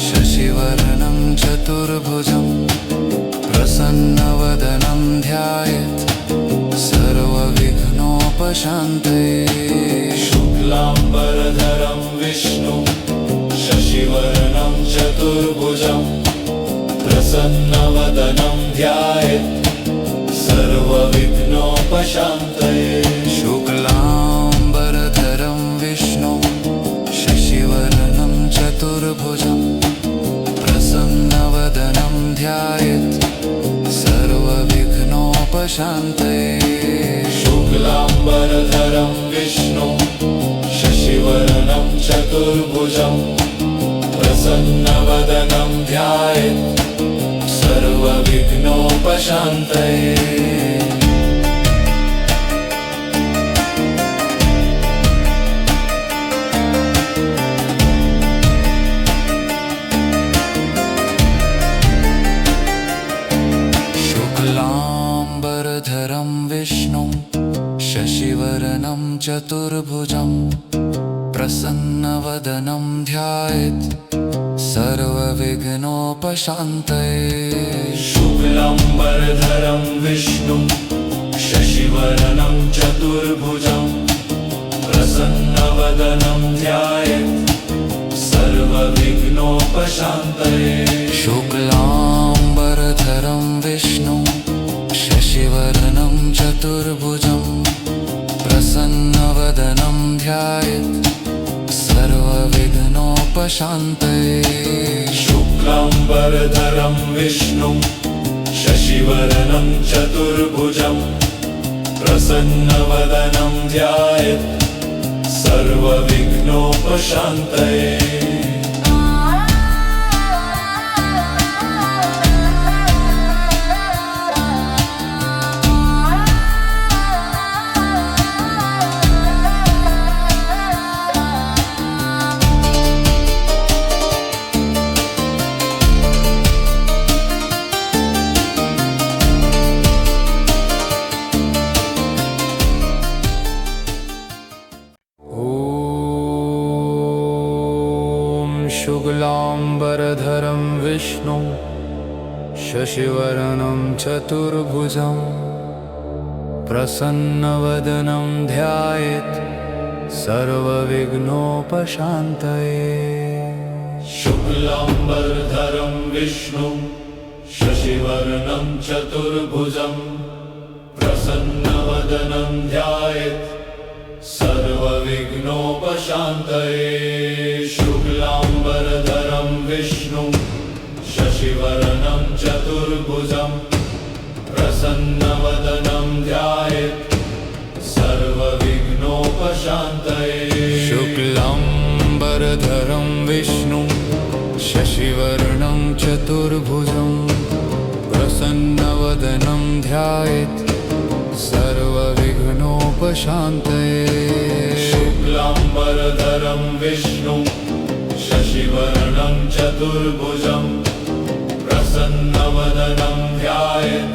शशिवर्णं चतुर्भुजं प्रसन्नवदनं ध्यायेत् सर्वविघ्नोपशान्तये। शुक्लाम्बरधरं विष्णुं शशिवर्णं चतुर्भुजं प्रसन्नवदनं ध्यायेत् सर्वविघ्नोपशान्तये। शुक्लाम्बरधरं विष्णुं शशिवर्णं चतुर्भुजं प्रसन्नवदनं ध्यायेत् सर्वविघ्नोपशान्तये। शुक्लाम्बरधरं विष्णुं शशिवर्णं चतुर्भुजं प्रसन्नवदनं ध्यायेत् सर्वविघ्नोपशान्तये। शुक्लाम्बरधरं विष्णुं शशिवर्णं चतुर्भुजं प्रसन्नवदनं ध्यायेत् सर्वविघ्नोपशान्तये। शुक्लाम्बरधरं विष्णुं शशिवर्णं चतुर्भुजं प्रसन्नवदनं ध्यायेत् सर्वविघ्नोपशान्तये। शुक्लाम्बरधरं विष्णुं शशिवर्णं चतुर्भुजं प्रसन्नवदनं ध्यायेत् सर्वविघ्नोपशान्तये। शुक्लाम्बरधरं विष्णुं शशिवर्णं चतुर्भुजं प्रसन्नवदनं ध्यायेत् सर्वविघ्नोपशान्तये। शुक्लाम्बरधरं विष्णुं शशिवर्णं चतुर्भुजं प्रसन्नवदनं ध्यायेत् सर्वविघ्नोपशान्तये। शुक्लाम्बरधरं विष्णुं शशिवर्णं चतुर्भुजं प्रसन्नवदनं ध्यायेत् सर्वविघ्नोपशान्तये। शुक्लाम्बरधरं विष्णुं शशिवर्णं चतुर्भुजं प्रसन्नवदनं ध्यायेत् सर्वविघ्नोपशान्तये। शुक्लाम्बरधरं विष्णुं शशिवर्णं चतुर्भुजं प्रसन्नवदनं ध्यायेत् सर्वविघ्नोपशान्तये। शुक्लाम्बरधरं विष्णुं शशिवर्णं चतुर्भुजं प्रसन्नवदनं ध्यायेत्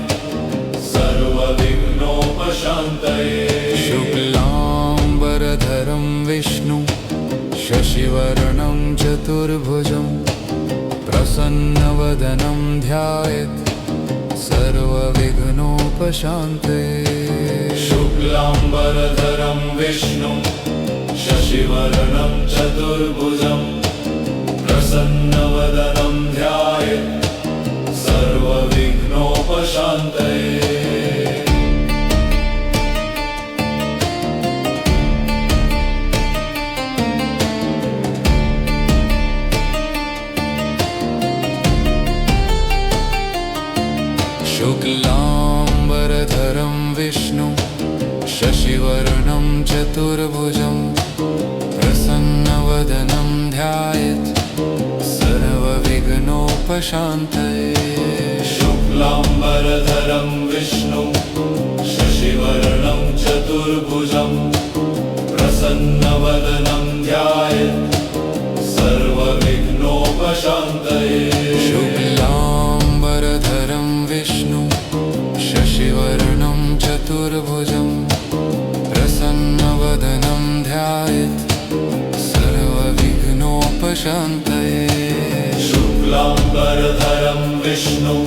सर्वविघ्नोपशान्तये। शुक्लाम्बरधरं विष्णुं शशिवर्णं चतुर्भुजं प्रसन्नवदनं ध्यायेत् सर्वविघ्नोपशान्तये। शुक्लाम्बरधरं विष्णुं शशिवर्णं चतुर्भुजं प्रसन्नवदनं ध्यायेत् सर्वविघ्नोपशान्तये। शुक्लाम्बरधरं विष्णुं शशिवर्णं चतुर्भुजं प्रसन्नवदनं ध्यायेत् सर्वविघ्नोपशान्तये। शुक्लाम्बरधरं विष्णुं शशिवर्णं चतुर्भुजं प्रसन्नवदनं ध्यायेत् सर्वविघ्नोपशान्तये शुक्लाम्बरधरं विष्णु शशिवर्णं चतुर्भुजं प्रसन्नवदनं ध्यायेत् सर्वविघ्नोपशान्तये शुक्लाम्बरधरं विष्णुं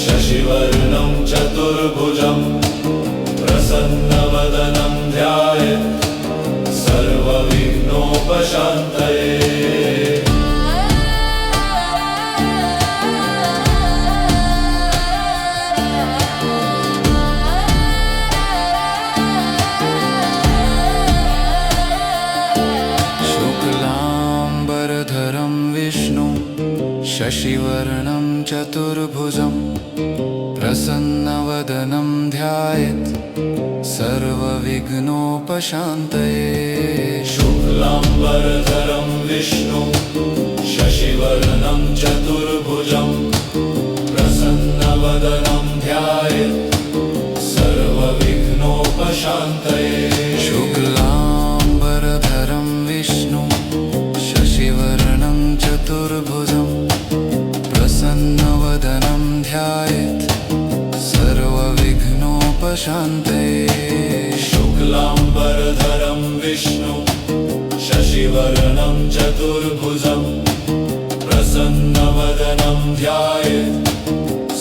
शशिवर्णं चतुर्भुजं प्रसन्नवदनं ध्यायेत् सर्वविघ्नोपशान्तये शुक्लाम्बरधरं विष्णु शशिवर्णं चतुर्भुजं प्रसन्नवदनं ध्यायेत् सर्वविघ्नोपशान्तये शुक्लाम्बरधरं विष्णुं शशिवर्णं चतुर्भुजं प्रसन्नवदनं ध्यायेत् सर्वविघ्नोपशान्तये शुक्लाम्बरधरं विष्णु शशिवर्णं चतुर्भुजं प्रसन्नवदनं ध्यायेत् सर्वविघ्नोपशान्तये शुक्लाम्बरधरं विष्णुं शशिवर्णं चतुर्भुजं प्रसन्नवदनं ध्यायेत्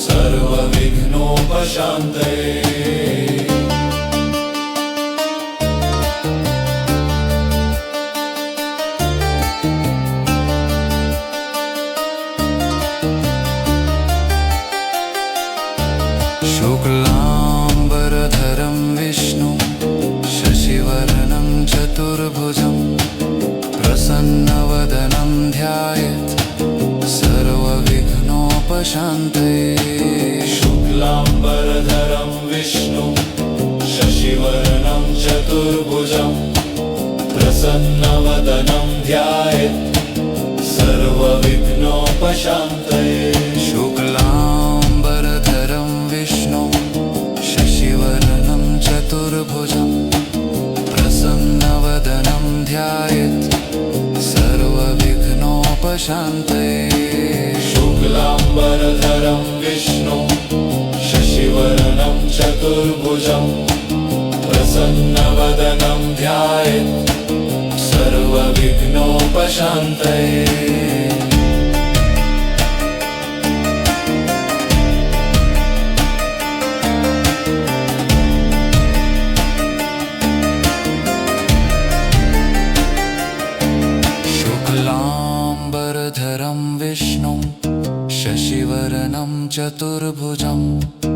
सर्वविघ्नोपशान्तये शुक्लाम्बरधरं विष्णु शशिवर्णं चतुर्भुजं प्रसन्नवदनं ध्यायेत् सर्वविघ्नोपशान्तये शुक्लाम्बरधरं विष्णुं शशिवर्णं चतुर्भुजं प्रसन्नवदनं ध्यायेत् सर्वविघ्नोपशान्तये शुक्लाम्बरधरं विष्णु शशिवर्णं चतुर्भुजं प्रसन्नवदनं ध्यायेत् सर्वविघ्नोपशान्तये शुक्लाम्बरधरं विष्णुं शशिवर्णं चतुर्भुजं प्रसन्नवदनं ध्यायेत् सर्वविघ्नोपशान्तये शुक्लाम्बरधरं विष्णु शशिवर्णं चतुर्भुजं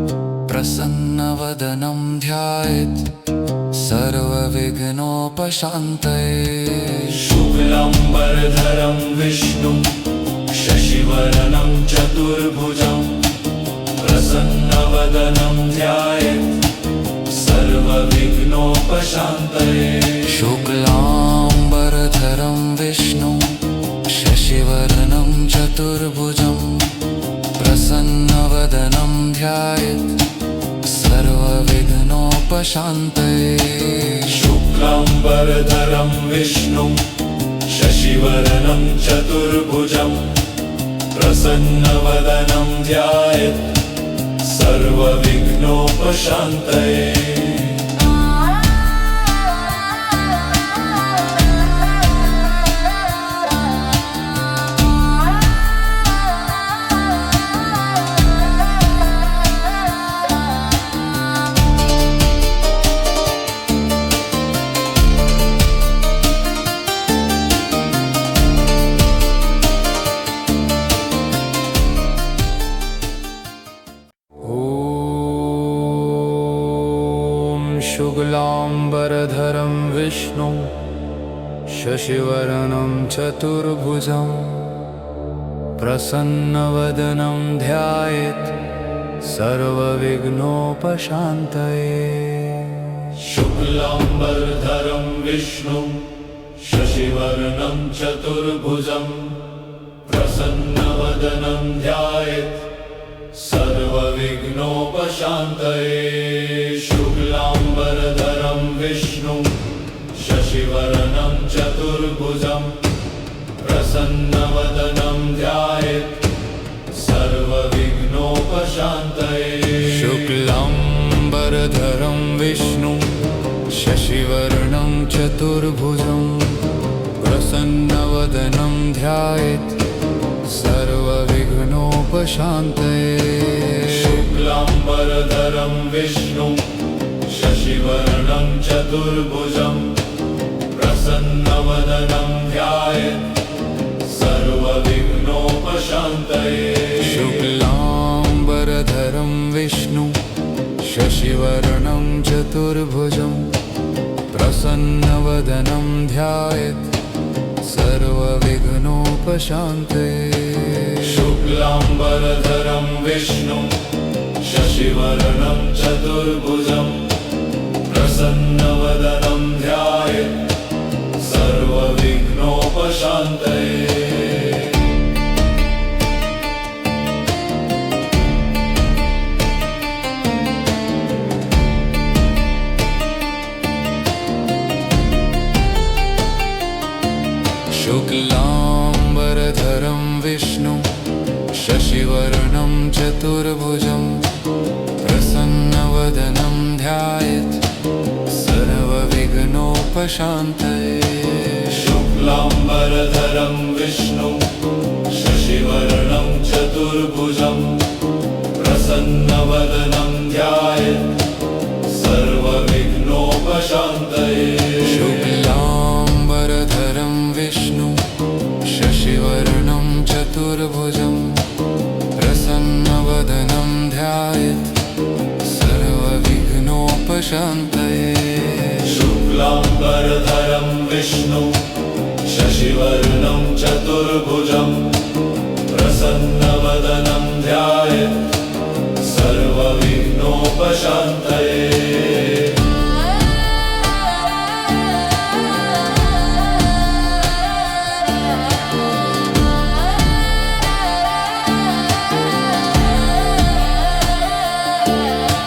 प्रसन्नवदनं ध्यायेत् सर्वविघ्नोपशान्तये शुक्लाम्बरधरं विष्णुं शशिवर्णं चतुर्भुजं प्रसन्नवदनं ध्यायेत् सर्वविघ्नोपशान्तये शुक्लाम्बरधरं विष्णु शशिवर्णं चतुर्भुजं प्रसन्नवदनं ध्यायेत् सर्वविघ्नोपशान्तये शुक्लाम्बरधरं विष्णुं शशिवर्णं चतुर्भुजं प्रसन्नवदनं ध्यायेत् सर्वविघ्नोपशान्तये शुक्लाम्बरधरं विष्णु शशिवर्णं चतुर्भुजं प्रसन्नवदनं ध्यायेत् सर्वविघ्नोपशान्तये शुक्लाम्बरधरं विष्णुं शशिवर्णं चतुर्भुजं प्रसन्नवदनं ध्यायेत् सर्वविघ्नोपशान्तये शुक्लाम्बरधरं विष्णुं शशिवर्णं चतुर्भुजं प्रसन्नवदनं ध्यायेत् सर्वविघ्नोपशान्तये शुक्लाम्बरधरं विष्णुं शशिवर्णं चतुर्भुजं प्रसन्नवदनं ध्यायेत् सर्वविघ्नोपशान्तये शुक्लाम्बरधरं विष्णुं शशिवर्णं चतुर्भुजं प्रसन्नवदनं ध्यायेत् सर्वविघ्नोपशान्तये शुक्लाम्बरधरं विष्णुं शशिवर्णं चतुर्भुजं प्रसन्नवदनं ध्यायेत् सर्वविघ्नोपशान्तये शुक्लाम्बरधरं विष्णुं शशिवर्णं चतुर्भुजं प्रसन्नवदनं ध्यायेत् सर्वविघ्नोपशान्तये शुक्लाम्बरधरं विष्णुं शशिवर्णं चतुर्भुजं प्रसन्नवदनं ध्यायेत् सर्वविघ्नोपशान्तये शुक्लाम्बरधरं विष्णुं शशिवर्णं चतुर्भुजं प्रसन्नवदनं ध्यायेत् सर्वविघ्नोपशान्तये शुक्लाम्बरधरं विष्णुं शशिवर्णं चतुर्भुजं प्रसन्नवदनं ध्यायेत् सर्वविघ्नोपशान्तये शुक्लाम्बरधरं विष्णुं शशिवर्णं चतुर्भुजं प्रसन्नवदनं ध्यायेत् सर्वविघ्नोपशान्तये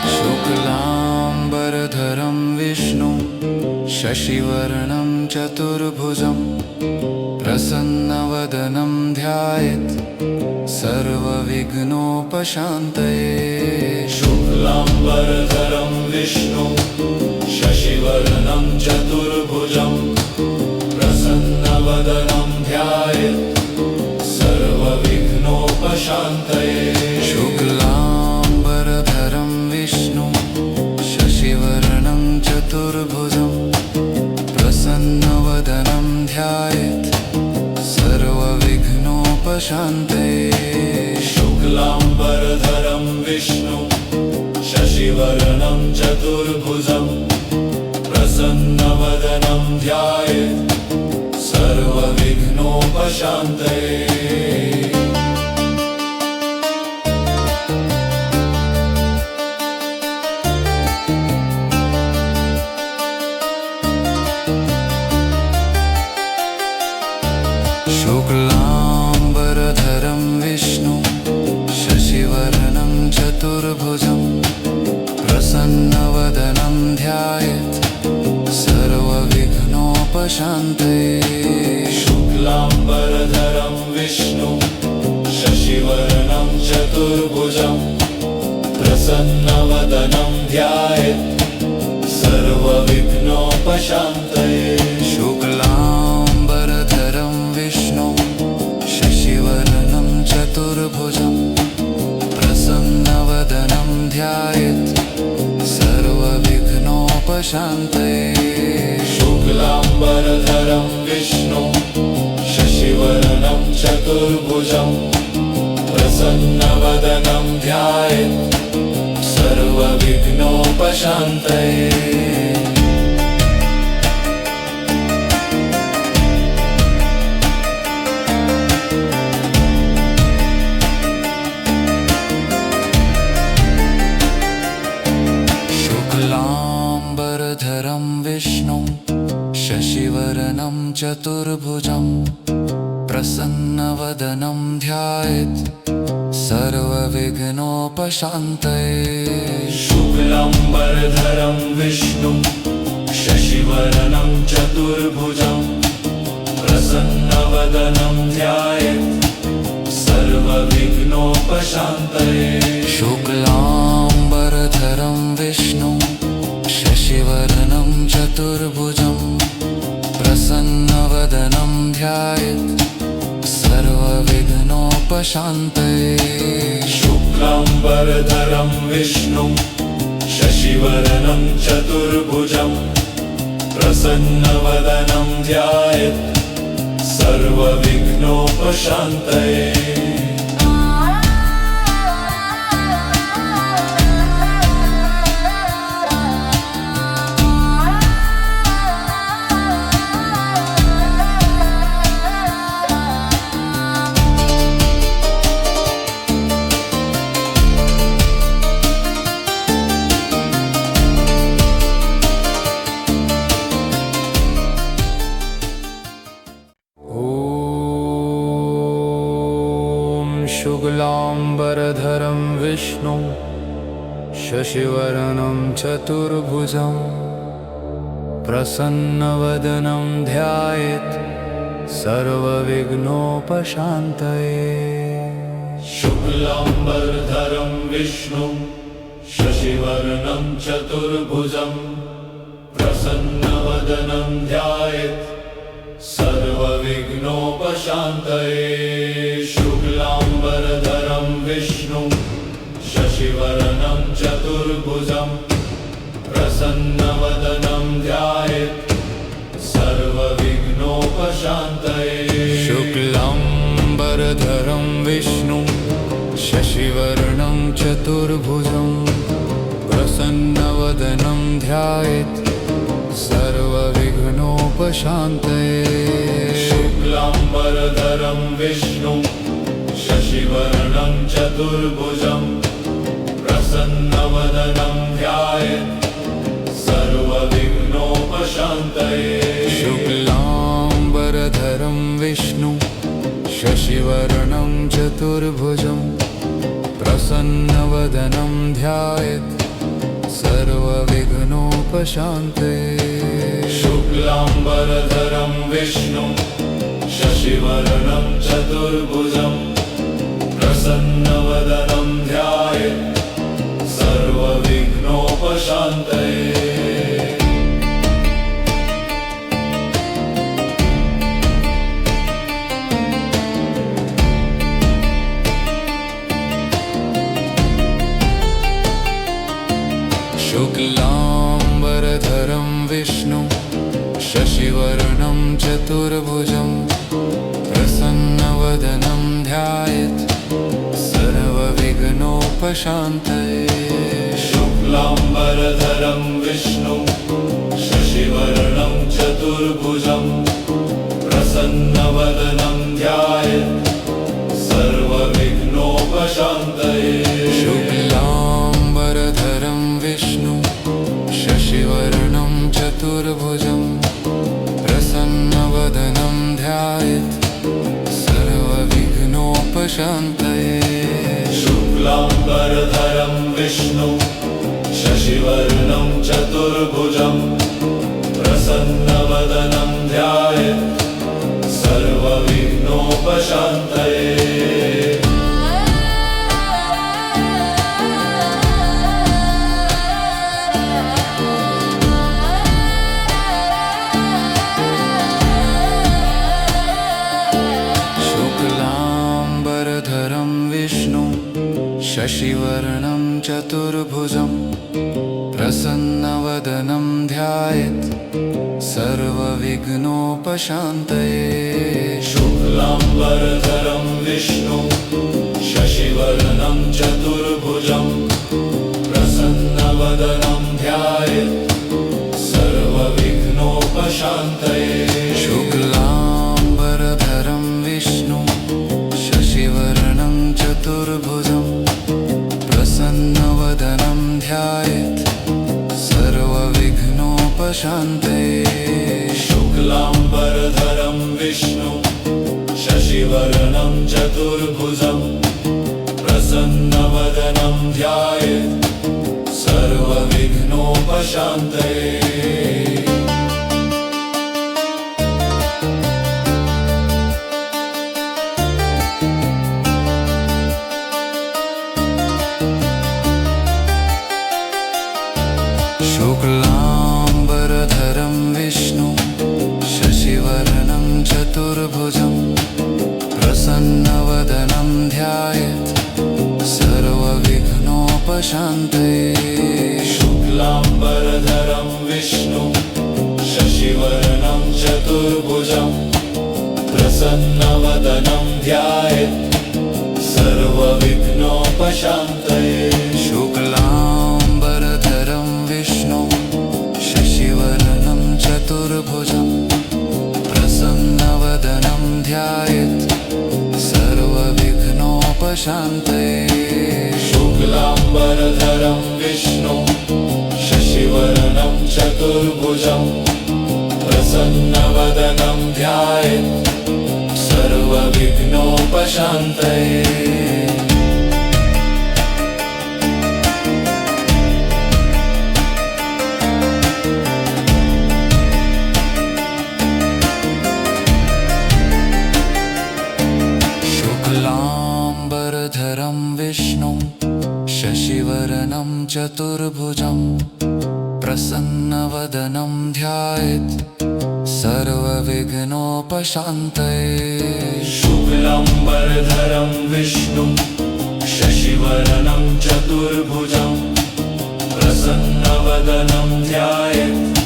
शुक्लाम्बरधरं विष्णुं शशिवर्णं चतुर्भुजं प्रसन्नवदनं ध्यायेत् सर्वविघ्नोपशान्तये शुक्लाम्बरधरं विष्णुं शशिवर्णं चतुर्भुजं प्रसन्नवदनं ध्यायेत् सर्वविघ्नोपशान्तये शुक्लाम्बरधरं विष्णुं शशिवर्णं चतुर्भुजं प्रसन्नवदनं ध्यायेत् सर्वविघ्नोपशान्तये शुक्लाम्बरधरं विष्णुं शशिवर्णं चतुर्भुजं प्रसन्नवदनं ध्यायेत् सर्वविघ्नोपशान्तये शुक्लाम्बरधरं विष्णुं शशिवर्णं चतुर्भुजं प्रसन्नवदनं ध्यायेत् सर्वविघ्नोपशान्तये शुक्लाम्बरधरं विष्णुं शशिवर्णं चतुर्भुजं प्रसन्नवदनं ध्यायेत् सर्वविघ्नोपशान्तये शुक्लाम्बरधरं विष्णुं शशिवर्णं चतुर्भुजं प्रसन्नवदनं ध्यायेत् सर्वविघ्नोपशान्तये शुक्लाम्बरधरं विष्णुं शशिवर्णं चतुर्भुजं प्रसन्नवदनं ध्यायेत् सर्वविघ्नोपशान्तये शुक्लाम्बरधरं विष्णुं शशिवर्णं चतुर्भुजं प्रसन्नवदनं ध्यायेत् सर्वविघ्नोपशान्तये शुक्लाम्बरधरं विष्णुं शशिवर्णं चतुर्भुजं प्रसन्नवदनं ध्यायेत् सर्वविघ्नोपशान्तये शुक्लाम्बरधरं विष्णुं शशिवर्णं चतुर्भुजं प्रसन्नवदनं ध्यायेत् सर्वविघ्नोपशान्तये शुक्लाम्बरधरं विष्णुं शशिवर्णं चतुर्भुजं प्रसन्नवदनं ध्यायेत् सर्वविघ्नोपशान्तये शुक्लाम्बरधरं विष्णुं शशिवर्णं चतुर्भुजं प्रसन्नवदनं ध्यायेत् सर्वविघ्नोपशान्तये शुक्लाम्बरधरं विष्णुं शशिवर्णं चतुर्भुजं प्रसन्नवदनं ध्यायेत् सर्वविघ्नोपशान्तये शुक्लाम्बरधरं विष्णुं शशिवर्णं चतुर्भुजं प्रसन्नवदनं ध्यायेत् सर्वविघ्नोपशान्तये शुक्लाम्बरधरं विष्णुं शशिवर्णं चतुर्भुजं प्रसन्नवदनं ध्यायेत् सर्वविघ्नोपशान्तये शुक्लाम्बरधरं विष्णुं शशिवर्णं चतुर्भुजं प्रसन्नवदनं ध्यायेत् सर्वविघ्नोपशान्तये शुक्लाम्बरधरं विष्णुं शशिवर्णं चतुर्भुजं प्रसन्नवदनं ध्यायेत् सर्वविघ्नोपशान्तये शुक्लाम्बरधरं विष्णुं शशिवर्णं चतुर्भुजं प्रसन्नवदनं ध्यायेत् सर्वविघ्नोपशान्तये शुक्लाम्बरधरं विष्णुं शशिवर्णं चतुर्भुजं प्रसन्नवदनं ध्यायेत् सर्वविघ्नोपशान्तये शुक्लाम्बरधरं विष्णुं शशिवर्णं चतुर्भुजं प्रसन्नवदनं ध्यायेत् सर्वविघ्नोपशान्तये शुक्लाम्बरधरं विष्णुं शशिवर्णं चतुर्भुजं प्रसन्नवदनं ध्यायेत् सर्वविघ्नोपशान्तये शुक्लाम्बरधरं विष्णुं शशिवर्णं चतुर्भुजं प्रसन्नवदनं ध्यायेत् सर्वविघ्नोपशान्तये शुक्लाम्बरधरं विष्णुं शशिवर्णं चतुर्भुजं प्रसन्नवदनं ध्यायेत् सर्वविघ्नोपशान्तये शुक्लाम्बरधरं विष्णुं शशिवर्णं चतुर्भुजं प्रसन्नवदनं ध्यायेत् सर्वविघ्नोपशान्तये शुक्लाम्बरधरं विष्णुं शशिवर्णं चतुर्भुजं प्रसन्नवदनं ध्यायेत् सर्वविघ्नोपशान्तये शुक्लाम्बरधरं विष्णुं शशिवर्णं चतुर्भुजं प्रसन्नवदनं ध्यायेत् सर्वविघ्नोपशान्तये। शुक्लाम्बरधरं विष्णु शशिवर्णं चतुर्भुजं प्रसन्नवदनं ध्यायेत् सर्वविघ्नोपशान्तये। शुक्लाम्बरधरं विष्णु शशिवर्णं चतुर्भुजं प्रसन्नवदनं ध्यायेत् सर्वविघ्नोपशान्तये। शुक्लाम्बरधरं विष्णु शशिवर्णं चतुर्भुजं प्रसन्नवदनं ध्यायेत् सर्वविघ्नोपशान्तये। शुक्लाम्बरधरं विष्णु शशिवर्णं चतुर्भुजं प्रसन्नवदनं ध्यायेत् सर्वविघ्नोपशान्तये। शुक्लाम्बरधरं विष्णु शशिवर्णं चतुर्भुजं प्रसन्नवदनं ध्यायेत् सर्वविघ्नोपशान्तये। शुक्लाम्बरधरं विष्णु शशिवर्णं चतुर्भुजं प्रसन्नवदनं ध्यायेत्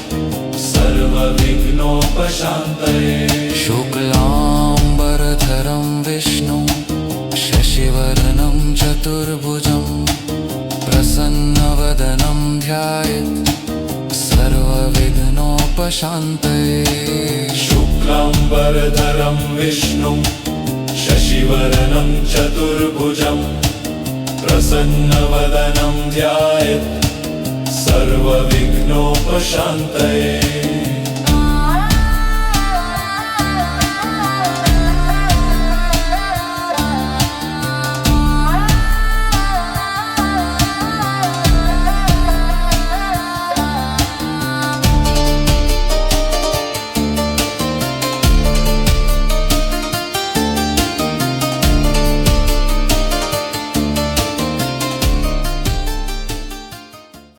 सर्वविघ्नोपशान्तये। शुक्लाम्बरधरं विष्णु शशिवर्णं चतुर्भुजं प्रसन्नवदनं ध्यायेत् सर्वविघ्नोपशान्तये। शुक्लाम्बरधरं विष्णु शशिवर्णं चतुर्भुजं प्रसन्नवदनं ध्यायेत् सर्वविघ्नोपशान्तये।